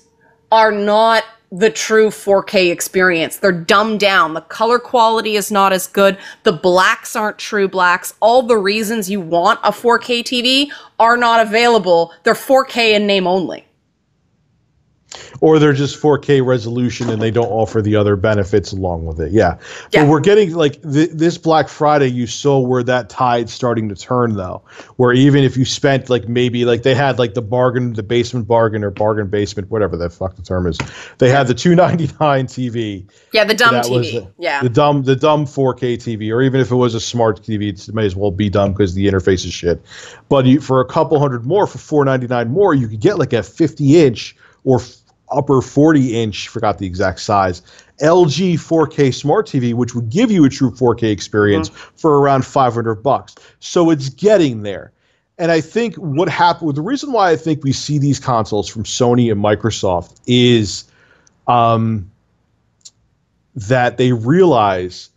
are not the true 4K experience. They're dumbed down. The color quality is not as good. The blacks aren't true blacks. All the reasons you want a 4K TV are not available. They're 4K in name only. Or they're just 4K resolution and they don't offer the other benefits along with it. Yeah. But we're getting like this Black Friday, you saw where that tide's starting to turn though, where even if you spent like maybe like they had like the basement bargain or bargain basement, whatever the fuck the term is. They had the $299 TV. Yeah, the dumb TV. The dumb 4K TV, or even if it was a smart TV, it may as well be dumb because the interface is shit. But for a couple hundred more, for $499 more, you could get like a 50-inch or upper 40-inch, forgot the exact size, LG 4K smart TV, which would give you a true 4K experience for around $500. So it's getting there. And I think what happened, the reason why I think we see these consoles from Sony and Microsoft is that they realize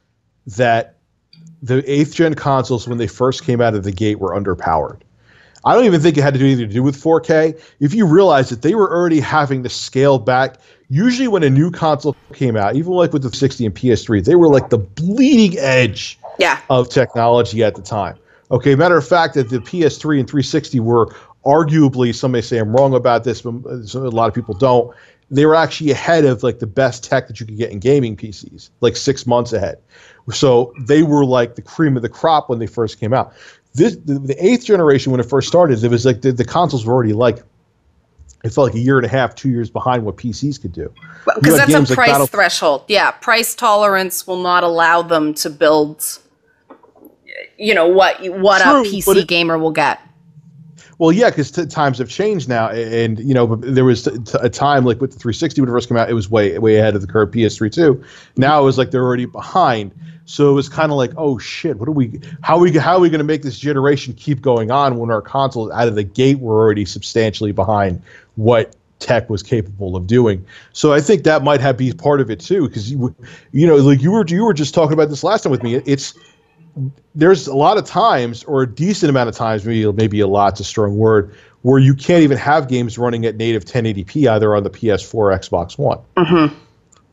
that the 8th gen consoles, when they first came out of the gate, were underpowered. I don't even think it had to do anything to do with 4K. If you realize that they were already having to scale back, usually when a new console came out, even like with the 60 and PS3, they were like the bleeding edge of technology at the time. Okay, matter of fact, that the PS3 and 360 were arguably, some may say I'm wrong about this, but a lot of people don't, they were actually ahead of like the best tech that you could get in gaming PCs, like 6 months ahead. So they were like the cream of the crop when they first came out. The 8th generation, when it first started, it was like the consoles were already like, it felt like a year and a half, 2 years behind what PCs could do. Because that's a price threshold. Yeah, price tolerance will not allow them to build, you know, what a PC gamer will get. Well, yeah, because times have changed now, and you know, there was a time like with the 360 when it first came out, it was way ahead of the curve. PS3 too. Now it was like they're already behind. So it was kind of like, oh shit, how are we going to make this generation keep going on when our consoles out of the gate were already substantially behind what tech was capable of doing? So I think that might be part of it too, because you know, like you were just talking about this last time with me. There's a lot of times, or a decent amount of times, maybe a lot's a strong word, where you can't even have games running at native 1080p either on the PS4 or Xbox One. Mm-hmm.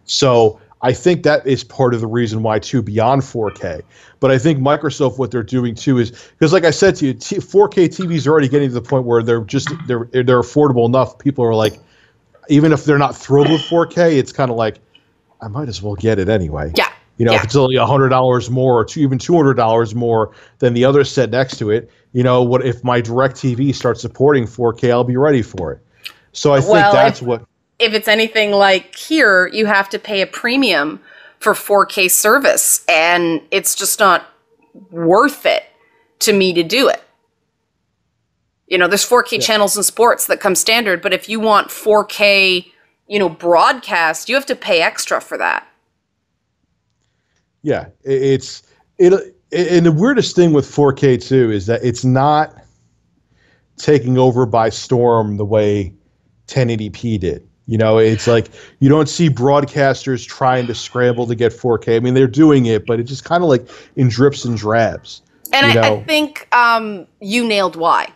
So I think that is part of the reason why too, beyond 4K. But I think Microsoft, what they're doing too, is because, like I said to you, 4K TVs are already getting to the point where they're affordable enough. People are like, even if they're not thrilled with 4K, it's kind of like, I might as well get it anyway. Yeah. You know, if it's only $100 more or even $200 more than the other set next to it, you know, what if my DirecTV starts supporting 4K, I'll be ready for it. So I think that's what. If it's anything like here, you have to pay a premium for 4K service, and it's just not worth it to me to do it. You know, there's 4K channels in sports that come standard, but if you want 4K, you know, broadcast, you have to pay extra for that. Yeah, and the weirdest thing with 4K too is that it's not taking over by storm the way 1080p did. You know, it's like you don't see broadcasters trying to scramble to get 4K. I mean, they're doing it, but it's just kind of like in drips and drabs. And I think you nailed why.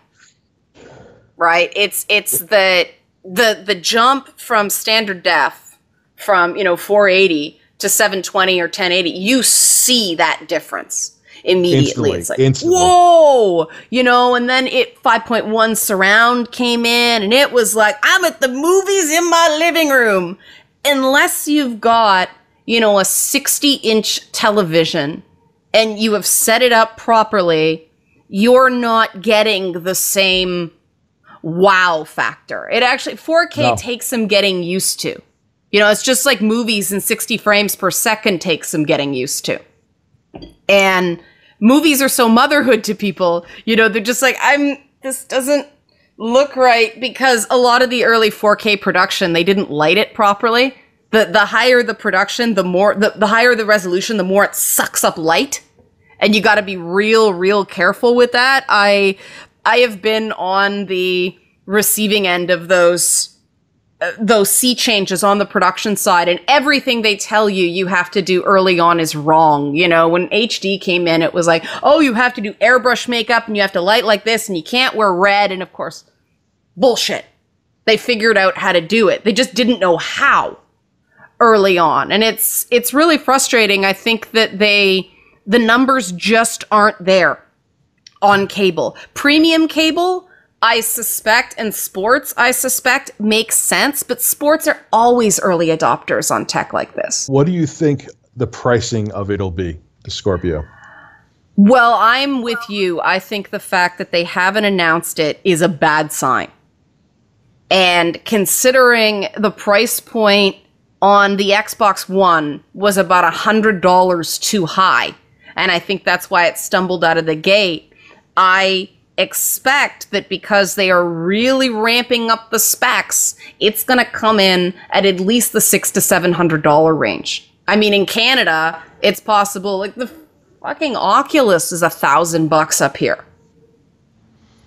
Right? It's the jump from standard def from, you know, 480 to 720 or 1080, you see that difference immediately. It's like, whoa, you know, and then 5.1 surround came in, and it was like, I'm at the movies in my living room. Unless you've got, you know, a 60-inch television and you have set it up properly, you're not getting the same wow factor. It actually, 4K takes some getting used to. You know, it's just like movies in 60 frames per second takes some getting used to. And movies are so motherhood to people, you know, they're just like, this doesn't look right, because a lot of the early 4K production, they didn't light it properly. The higher the production, the more, the higher the resolution, the more it sucks up light. And you got to be real careful with that. I have been on the receiving end of those sea changes on the production side, and everything they tell you have to do early on is wrong. You know, when HD came in, it was like, oh, you have to do airbrush makeup and you have to light like this and you can't wear red. And of course, bullshit. They figured out how to do it. They just didn't know how early on. And it's really frustrating. I think that the numbers just aren't there on cable. Premium cable, I suspect, and sports, I suspect, makes sense, but sports are always early adopters on tech like this. What do you think the pricing of it'll be, the Scorpio? Well, I'm with you. I think the fact that they haven't announced it is a bad sign. And considering the price point on the Xbox One was about $100 too high, and I think that's why it stumbled out of the gate, I expect that because they are really ramping up the specs, it's going to come in at least the $600 to $700 range. I mean, in Canada, it's possible, like the fucking Oculus is $1,000 up here.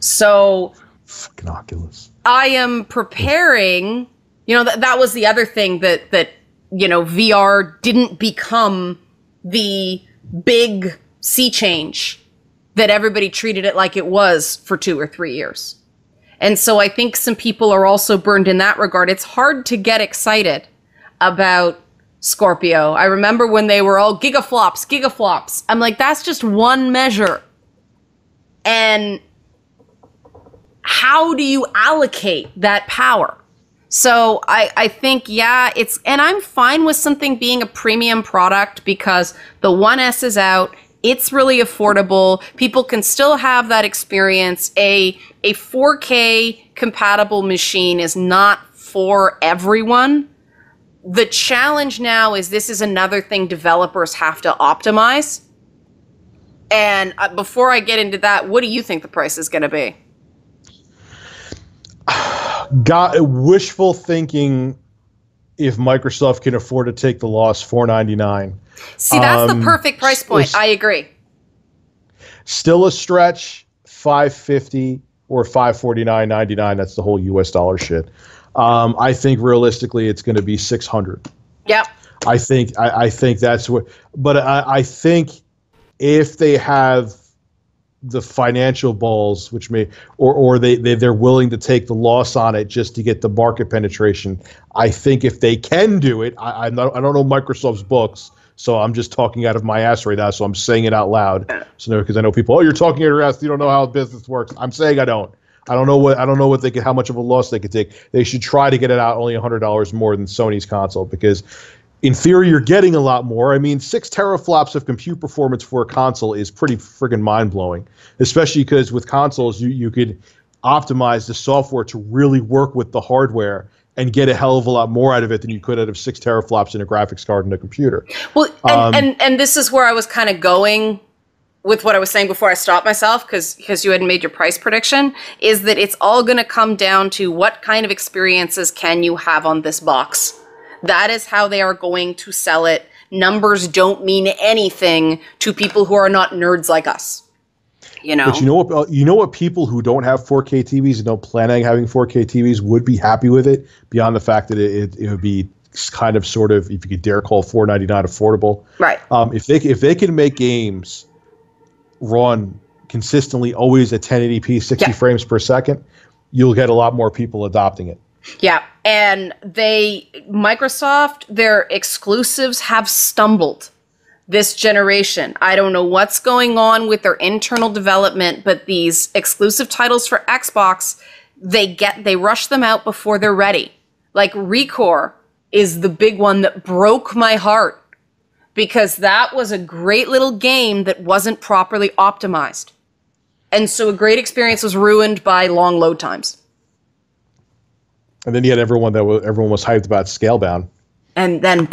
So, fucking Oculus. I am preparing, that was the other thing that VR didn't become the big sea change that everybody treated it like it was for 2 or 3 years. And so I think some people are also burned in that regard. It's hard to get excited about Scorpio. I remember when they were all gigaflops. I'm like, that's just one measure. And how do you allocate that power? So I think, and I'm fine with something being a premium product because the 1S is out. It's really affordable. People can still have that experience. A 4K compatible machine is not for everyone. The challenge now is this is another thing developers have to optimize. And before I get into that, what do you think the price is going to be? Wishful thinking. If Microsoft can afford to take the loss, $499. See, that's the perfect price point. I agree. Still a stretch, $550 or $549.99. That's the whole US dollar shit. I think realistically, it's going to be $600. Yep. I think that's what. But I think if they have the financial balls, which may, or they're willing to take the loss on it just to get the market penetration. I think if they can do it, I don't know Microsoft's books, so I'm just talking out of my ass right now. So I'm saying it out loud. So because I know people, you're talking out of your ass, you don't know how business works. I'm saying I don't. I don't know what they could, how much of a loss they could take. They should try to get it out only $100 more than Sony's console because. In theory, you're getting a lot more. I mean, 6 teraflops of compute performance for a console is pretty friggin' mind-blowing, especially because with consoles, you could optimize the software to really work with the hardware and get a hell of a lot more out of it than you could out of 6 teraflops in a graphics card and a computer. Well, and this is where I was kind of going with what I was saying before I stopped myself, because you hadn't made your price prediction, is that it's all going to come down to what kind of experiences can you have on this box. That is how they are going to sell it. Numbers don't mean anything to people who are not nerds like us. But you know what people who don't have 4K TVs and don't plan on having 4K TVs would be happy with it, beyond the fact that it would be kind of sort of, if you could dare call $499 affordable. Right. If they can make games run consistently always at 1080p 60 frames per second, you'll get a lot more people adopting it. Yeah, and Microsoft, their exclusives have stumbled this generation. I don't know what's going on with their internal development, but these exclusive titles for Xbox, they rush them out before they're ready. Like Recore is the big one that broke my heart because that was a great little game that wasn't properly optimized. And so a great experience was ruined by long load times. And then you had everyone was hyped about Scalebound. And then,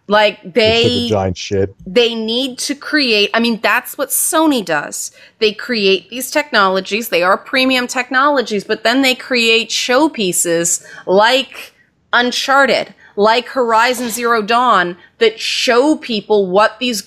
like they giant shit. They need to create. I mean, that's what Sony does. They create these technologies. They are premium technologies, but then they create showpieces like Uncharted, like Horizon Zero Dawn, that show people what these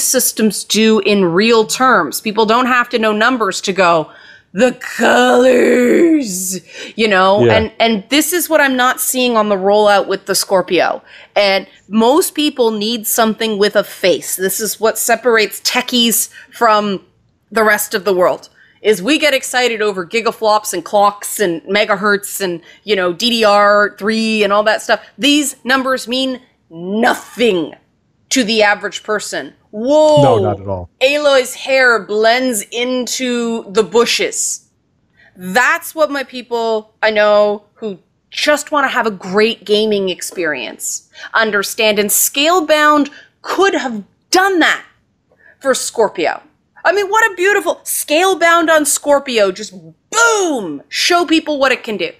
systems do in real terms. People don't have to know numbers to go, the colors, and this is what I'm not seeing on the rollout with the Scorpio. And most people need something with a face. This is what separates techies from the rest of the world, is we get excited over gigaflops and clocks and megahertz and, DDR3 and all that stuff. These numbers mean nothing to the average person. Whoa. No, not at all. Aloy's hair blends into the bushes. That's what my people I know who just want to have a great gaming experience understand. And Scalebound could have done that for Scorpio. I mean, what a beautiful Scalebound on Scorpio. Just boom! Show people what it can do.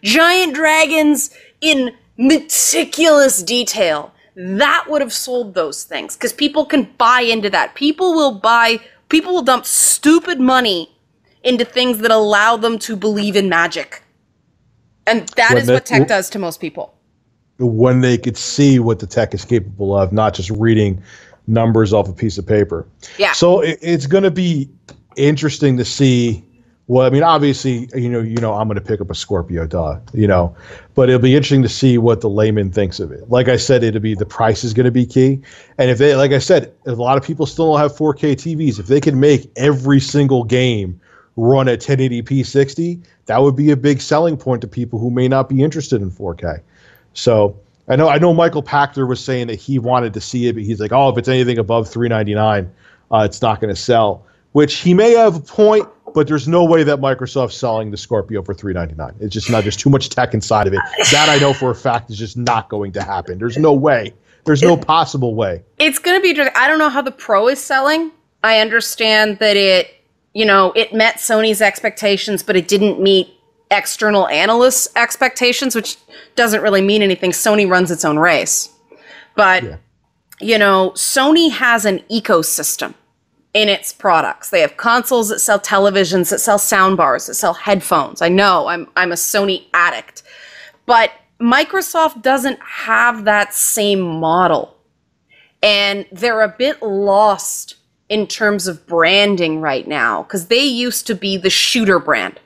Giant dragons in meticulous detail. That would have sold those things because people can buy into that. People will dump stupid money into things that allow them to believe in magic. And that is what tech does to most people. When they could see what the tech is capable of, not just reading numbers off a piece of paper. Yeah. So it's going to be interesting to see. Well, I mean, obviously, you know, I'm going to pick up a Scorpio, but it'll be interesting to see what the layman thinks of it. Like I said, the price is going to be key. And if they, like I said, a lot of people still don't have 4K TVs. If they can make every single game run at 1080p 60, that would be a big selling point to people who may not be interested in 4K. So I know Michael Pachter was saying that he wanted to see it, but he's like, oh, if it's anything above $399, it's not going to sell, which he may have a point. But there's no way that Microsoft's selling the Scorpio for $399. It's just not. There's too much tech inside of it. That I know for a fact is just not going to happen. There's no way. There's no possible way. It's going to be. I don't know how the Pro is selling. I understand that it met Sony's expectations, but it didn't meet external analysts' expectations, which doesn't really mean anything. Sony runs its own race. But, Sony has an ecosystem in its products. They have consoles that sell televisions, that sell soundbars, that sell headphones. I know, I'm a Sony addict. But Microsoft doesn't have that same model. And they're a bit lost in terms of branding right now, because they used to be the shooter brand.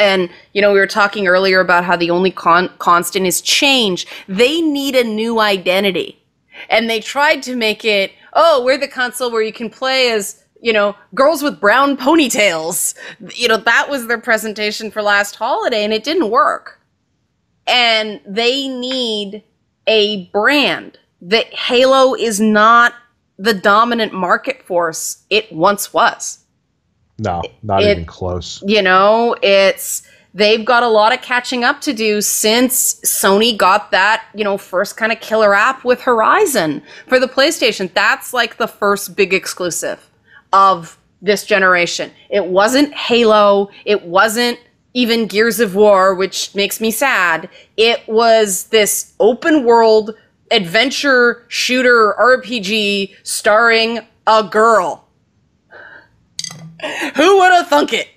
And, we were talking earlier about how the only constant is change. They need a new identity. And they tried to make it, we're the console where you can play as, girls with brown ponytails. That was their presentation for last holiday, and it didn't work. And they need a brand. That Halo is not the dominant market force it once was. No, not even close. They've got a lot of catching up to do since Sony got that, first kind of killer app with Horizon for the PlayStation. That's like the first big exclusive of this generation. It wasn't Halo. It wasn't even Gears of War, which makes me sad. It was this open world adventure shooter RPG starring a girl. Who would have thunk it?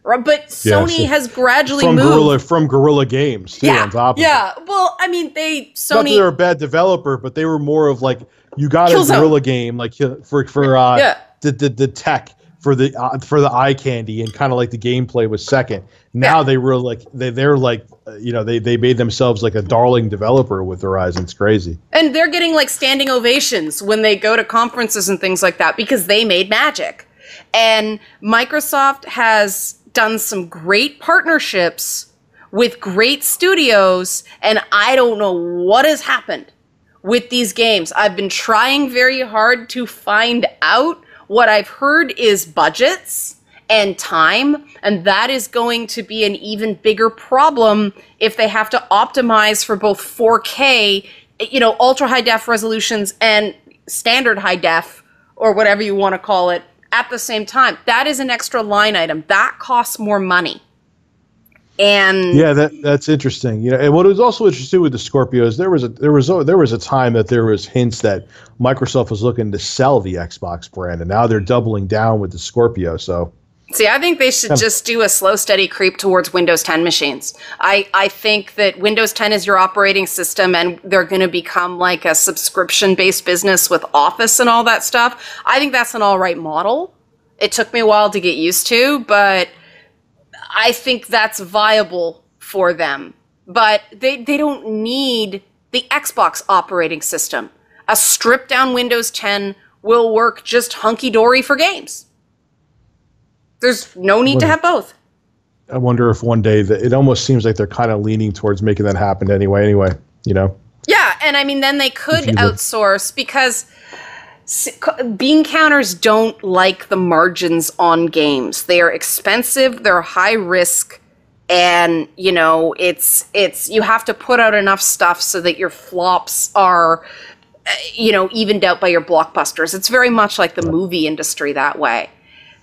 But Sony has gradually moved from Guerrilla Games too. On top of it. Well, I mean, Sony. Not that they're a bad developer, but they were more of like you got a Guerrilla game like for the tech for the eye candy, and kind of like the gameplay was second. Now they were like they're like they made themselves like a darling developer with Horizon. It's crazy, and they're getting like standing ovations when they go to conferences and things like that because they made magic. And Microsoft has done some great partnerships with great studios, and I don't know what has happened with these games. I've been trying very hard to find out. What I've heard is budgets and time, and that is going to be an even bigger problem if they have to optimize for both 4K, ultra high def resolutions and standard high def, or whatever you want to call it, at the same time. That is an extra line item. That costs more money. And yeah, that's interesting. And what was also interesting with the Scorpio is there was a time that there was hints that Microsoft was looking to sell the Xbox brand, and now they're doubling down with the Scorpio. So see, I think they should just do a slow, steady creep towards Windows 10 machines. I think that Windows 10 is your operating system, and they're going to become like a subscription-based business with Office and all that stuff. I think that's an all right model. It took me a while to get used to, but I think that's viable for them. But they don't need the Xbox operating system. A stripped-down Windows 10 will work just hunky-dory for games. There's no need to have both. I wonder if one day it almost seems like they're kind of leaning towards making that happen anyway. Yeah, and I mean, then they could outsource because, bean counters don't like the margins on games. They are expensive, they're high risk, and it's you have to put out enough stuff so that your flops are evened out by your blockbusters. It's very much like the movie industry that way.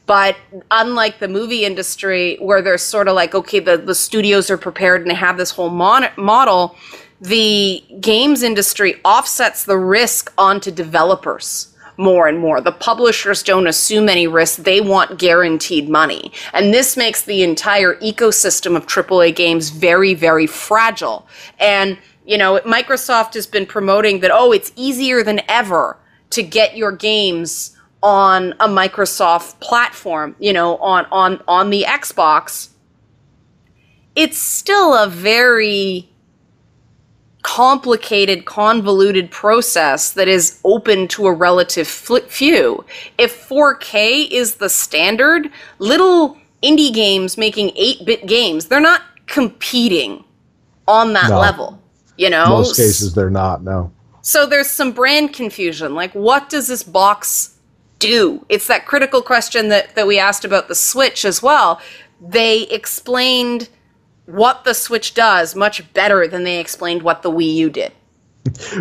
But unlike the movie industry, where there's sort of like, okay, the studios are prepared and they have this whole model, the games industry offsets the risk onto developers more and more. The publishers don't assume any risk. They want guaranteed money. And this makes the entire ecosystem of AAA games very, very fragile. And, Microsoft has been promoting that, it's easier than ever to get your games on a Microsoft platform, on the Xbox. It's still a very complicated, convoluted process that is open to a relative few. If 4K is the standard, little indie games making 8-bit games, they're not competing on that level, Most cases they're not, no. So there's some brand confusion. Like, what does this box do? It's that critical question that we asked about the Switch as well. They explained what the Switch does much better than they explained what the Wii U did.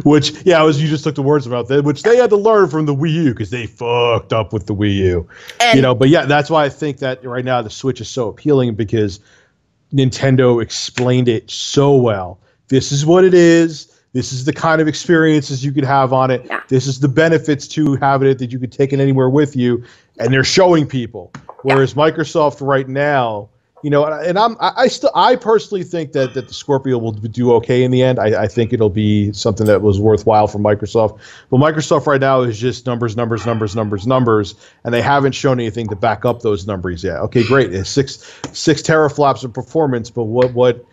Which, you just took the words about that, which they had to learn from the Wii U because they fucked up with the Wii U. And, but that's why I think that right now the Switch is so appealing, because Nintendo explained it so well. This is what it is. This is the kind of experiences you could have on it. Yeah. This is the benefits to having it that you could take it anywhere with you. And they're showing people. Whereas Microsoft right now, and I personally think that the Scorpio will do okay in the end. I think it'll be something that was worthwhile for Microsoft. But Microsoft right now is just numbers, and they haven't shown anything to back up those numbers yet. Okay, great. It's six teraflops of performance, but what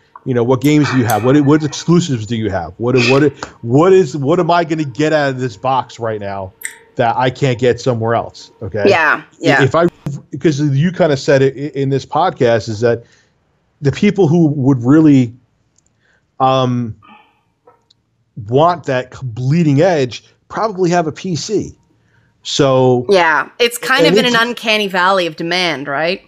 games do you have? What exclusives do you have? What am I going to get out of this box right now that I can't get somewhere else? Okay. Yeah. Because you kind of said it in this podcast, is that the people who would really want that bleeding edge probably have a PC. So it's kind of in an uncanny valley of demand, right?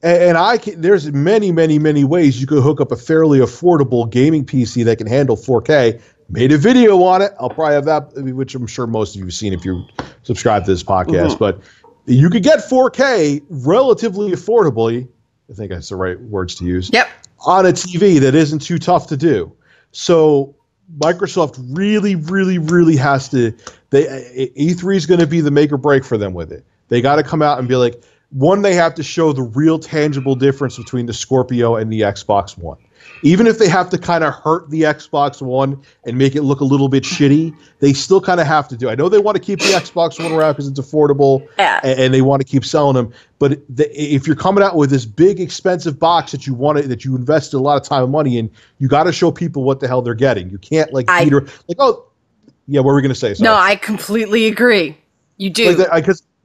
And there's many ways you could hook up a fairly affordable gaming PC that can handle 4K. Made a video on it. I'll probably have that, which I'm sure most of you have seen if you subscribe to this podcast. Mm-hmm. But you could get 4K relatively affordably. I think that's the right words to use. Yep. On a TV that isn't too tough to do. So Microsoft really has to. E3 is going to be the make or break for them with it. They got to come out and be like, one, they have to show the real tangible difference between the Scorpio and the Xbox One. Even if they have to kind of hurt the Xbox One and make it look a little bit shitty, they still kind of have to do. I know they want to keep the Xbox One around because it's affordable, and they want to keep selling them. But if you're coming out with this big, expensive box that you invested a lot of time and money in, you got to show people what the hell they're getting. You can't what were we going to say? Sorry. No, I completely agree. You do.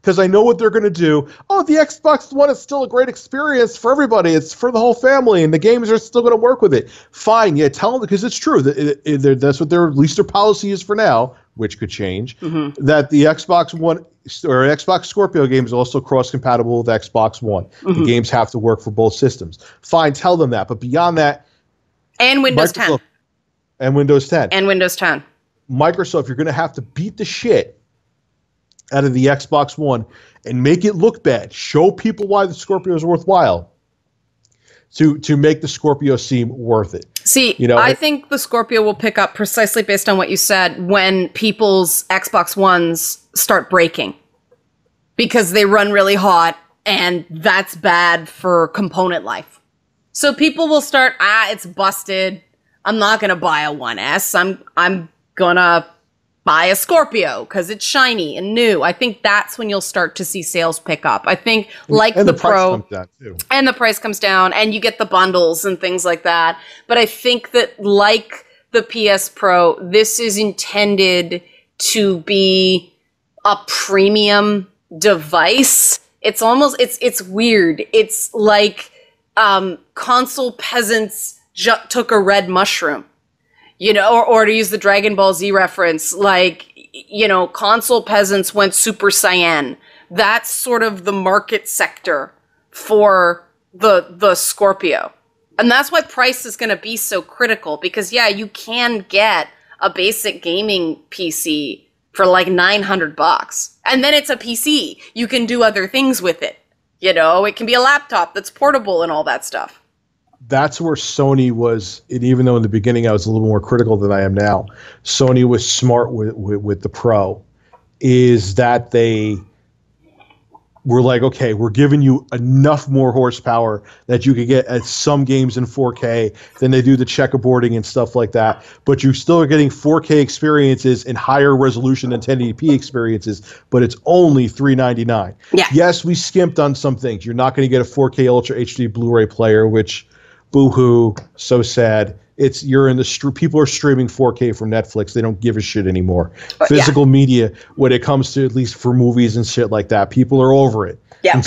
Because I know what they're going to do. Oh, the Xbox One is still a great experience for everybody. It's for the whole family, and the games are still going to work with it. Fine, tell them, because it's true. That's what at least their policy is for now, which could change, that the Xbox One or Xbox Scorpio games are also cross-compatible with Xbox One. Mm-hmm. The games have to work for both systems. Fine, tell them that. But beyond that... And Windows 10. And Windows 10. And Windows 10. Microsoft, you're going to have to beat the shit out of the Xbox One and make it look bad. Show people why the Scorpio is worthwhile to make the Scorpio seem worth it. See, I think the Scorpio will pick up precisely based on what you said when people's Xbox Ones start breaking, because they run really hot and that's bad for component life. So people will start, it's busted. I'm not going to buy a 1S. I'm going to buy a Scorpio because it's shiny and new. I think that's when you'll start to see sales pick up. I think the Pro, price comes down too. And the price comes down, and you get the bundles and things like that. But I think that like the PS Pro, this is intended to be a premium device. It's almost, it's weird. It's like console peasants took a red mushroom. Or to use the Dragon Ball Z reference, like, console peasants went Super Saiyan. That's sort of the market sector for the Scorpio. And that's why price is going to be so critical, because you can get a basic gaming PC for like $900, and then it's a PC. You can do other things with it. It can be a laptop that's portable and all that stuff. That's where Sony was, and even though in the beginning I was a little more critical than I am now, Sony was smart with the Pro, is that they were like, okay, we're giving you enough more horsepower that you could get at some games in 4K than they do the checkerboarding and stuff like that. But you still are getting 4K experiences and higher resolution than 1080p experiences, but it's only $399. Yeah. Yes, we skimped on some things. You're not going to get a 4K Ultra HD Blu-ray player, which, boo-hoo, so sad. People are streaming 4K from Netflix. They don't give a shit anymore. Physical media, when it comes to, at least for movies and shit like that, people are over it. Yeah,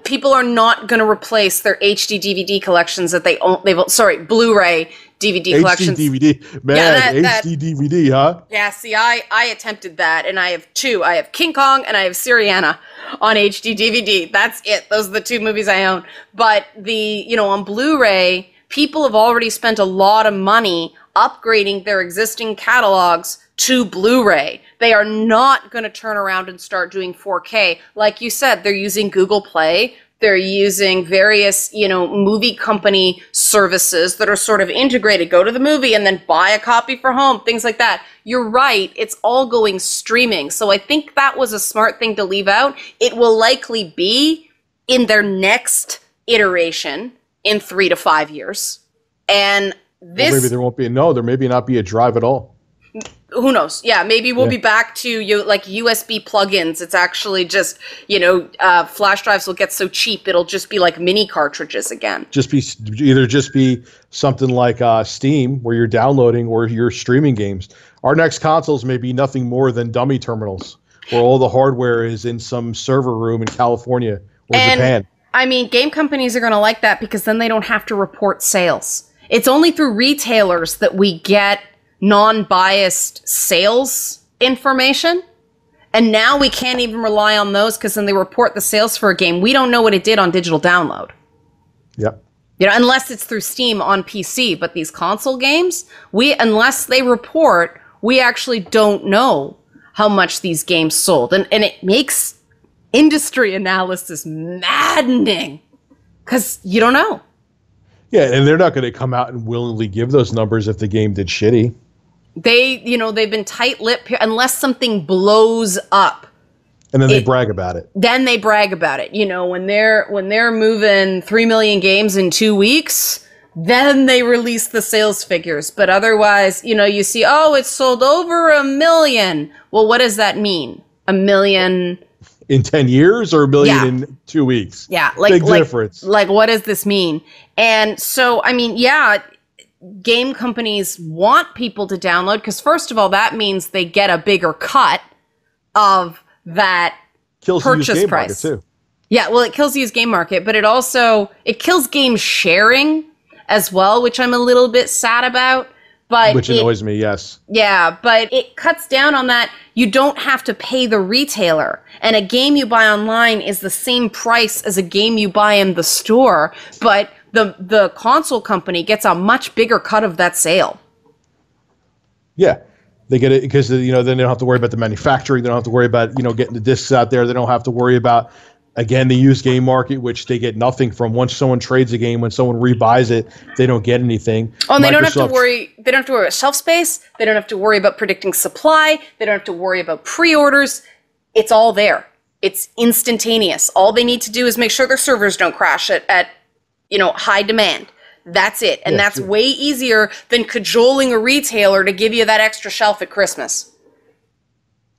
people are not going to replace their HD DVD collections that they own. Blu-ray DVD collections. HD DVD, man, HD DVD, huh? Yeah, see, I attempted that, and I have two. I have King Kong and I have Syriana on HD DVD. That's it. Those are the two movies I own. But on Blu-ray, people have already spent a lot of money upgrading their existing catalogs to Blu-ray. They are not going to turn around and start doing 4K. Like you said, they're using Google Play. They're using various, movie company services that are sort of integrated. Go to the movie and then buy a copy for home, things like that. You're right. It's all going streaming. So I think that was a smart thing to leave out. It will likely be in their next iteration in 3 to 5 years. And this... Well, maybe there won't be... No, there maybe not be a drive at all. Who knows? Yeah, maybe we'll be back to USB plugins. It's actually just, flash drives will get so cheap, it'll just be like mini cartridges again. Just be something like Steam, where you're downloading or you're streaming games. Our next consoles may be nothing more than dummy terminals, where all the hardware is in some server room in California or Japan. I mean, game companies are going to like that, because then they don't have to report sales. It's only through retailers that we get non-biased sales information. And now we can't even rely on those, because then they report the sales for a game. We don't know what it did on digital download. Yep. Unless it's through Steam on PC. But these console games, unless they report, we actually don't know how much these games sold. And it makes industry analysis maddening, because you don't know. Yeah, and they're not going to come out and willingly give those numbers if the game did shitty. They've been tight-lipped unless something blows up. And then they brag about it. Then they brag about it. When they're moving 3 million games in 2 weeks, then they release the sales figures. But otherwise, you see, it's sold over 1 million. Well, what does that mean? 1 million... in 10 years or 1 million in 2 weeks? Yeah. Big difference. Like, what does this mean? And so, I mean, game companies want people to download, because first of all, that means they get a bigger cut of that purchase price. Too. Yeah, well, it kills the used game market, but it kills game sharing as well, which I'm a little bit sad about. Which annoys me, yes. Yeah, but it cuts down on that. You don't have to pay the retailer. And a game you buy online is the same price as a game you buy in the store, but the console company gets a much bigger cut of that sale. Yeah. They get it because, then they don't have to worry about the manufacturing. They don't have to worry about, getting the discs out there. They don't have to worry about, again, the used game market, which they get nothing from. Once someone trades a game, when someone rebuys it, they don't get anything. Oh, and they don't have to worry. They don't have to worry about shelf space. They don't have to worry about predicting supply. They don't have to worry about pre-orders. It's all there. It's instantaneous. All they need to do is make sure their servers don't crash at high demand. That's it. And that's way easier than cajoling a retailer to give you that extra shelf at Christmas.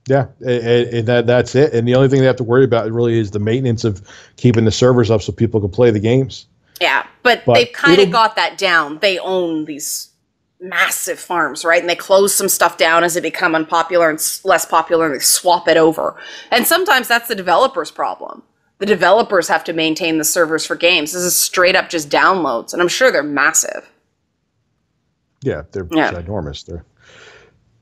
Yeah, and that's it. And the only thing they have to worry about really is the maintenance of keeping the servers up so people can play the games. Yeah, but they've kind of got that down. They own these massive farms, right? And they close some stuff down as it become unpopular and less popular, and they swap it over. And sometimes that's the developer's problem. The developers have to maintain the servers for games. This is straight up just downloads, and I'm sure they're massive. Yeah, they're ginormous.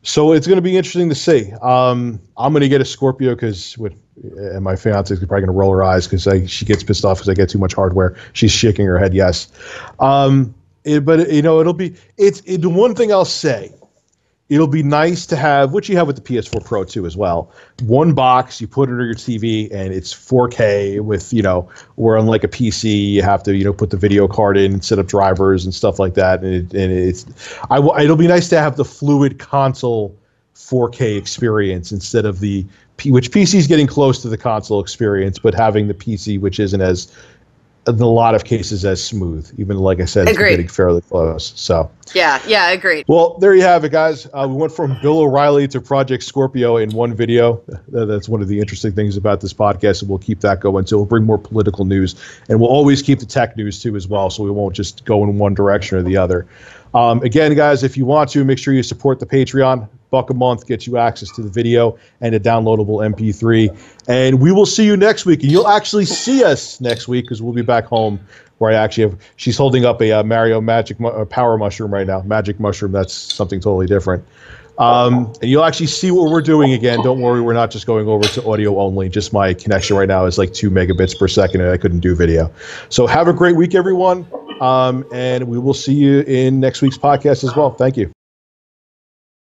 So it's going to be interesting to see. I'm going to get a Scorpio because and my fiance is probably going to roll her eyes because she gets pissed off because I get too much hardware. She's shaking her head yes. But it'll be the one thing I'll say. It'll be nice to have, which you have with the PS4 Pro too as well. One box, you put it under your TV, and it's 4K with, where unlike a PC, you have to, put the video card in and set up drivers and stuff like that. It'll be nice to have the fluid console 4K experience instead of which PC is getting close to the console experience, but having the PC, which isn't as, in a lot of cases, as smooth. Even like I said, it's getting fairly close. So yeah, agreed. Well, there you have it, guys. We went from Bill O'Reilly to Project Scorpio in one video. That's one of the interesting things about this podcast, and we'll keep that going. So we'll bring more political news, and we'll always keep the tech news too as well. So we won't just go in one direction or the other. Again, guys, if you want to, make sure you support the Patreon. $1 a month gets you access to the video and a downloadable MP3. And we will see you next week. And you'll actually see us next week because we'll be back home where she's holding up a Mario Power Mushroom right now. Magic Mushroom, that's something totally different. And you'll actually see what we're doing again. Don't worry, we're not just going over to audio only. Just my connection right now is like 2 megabits per second and I couldn't do video. So have a great week, everyone. And we will see you in next week's podcast as well. Thank you.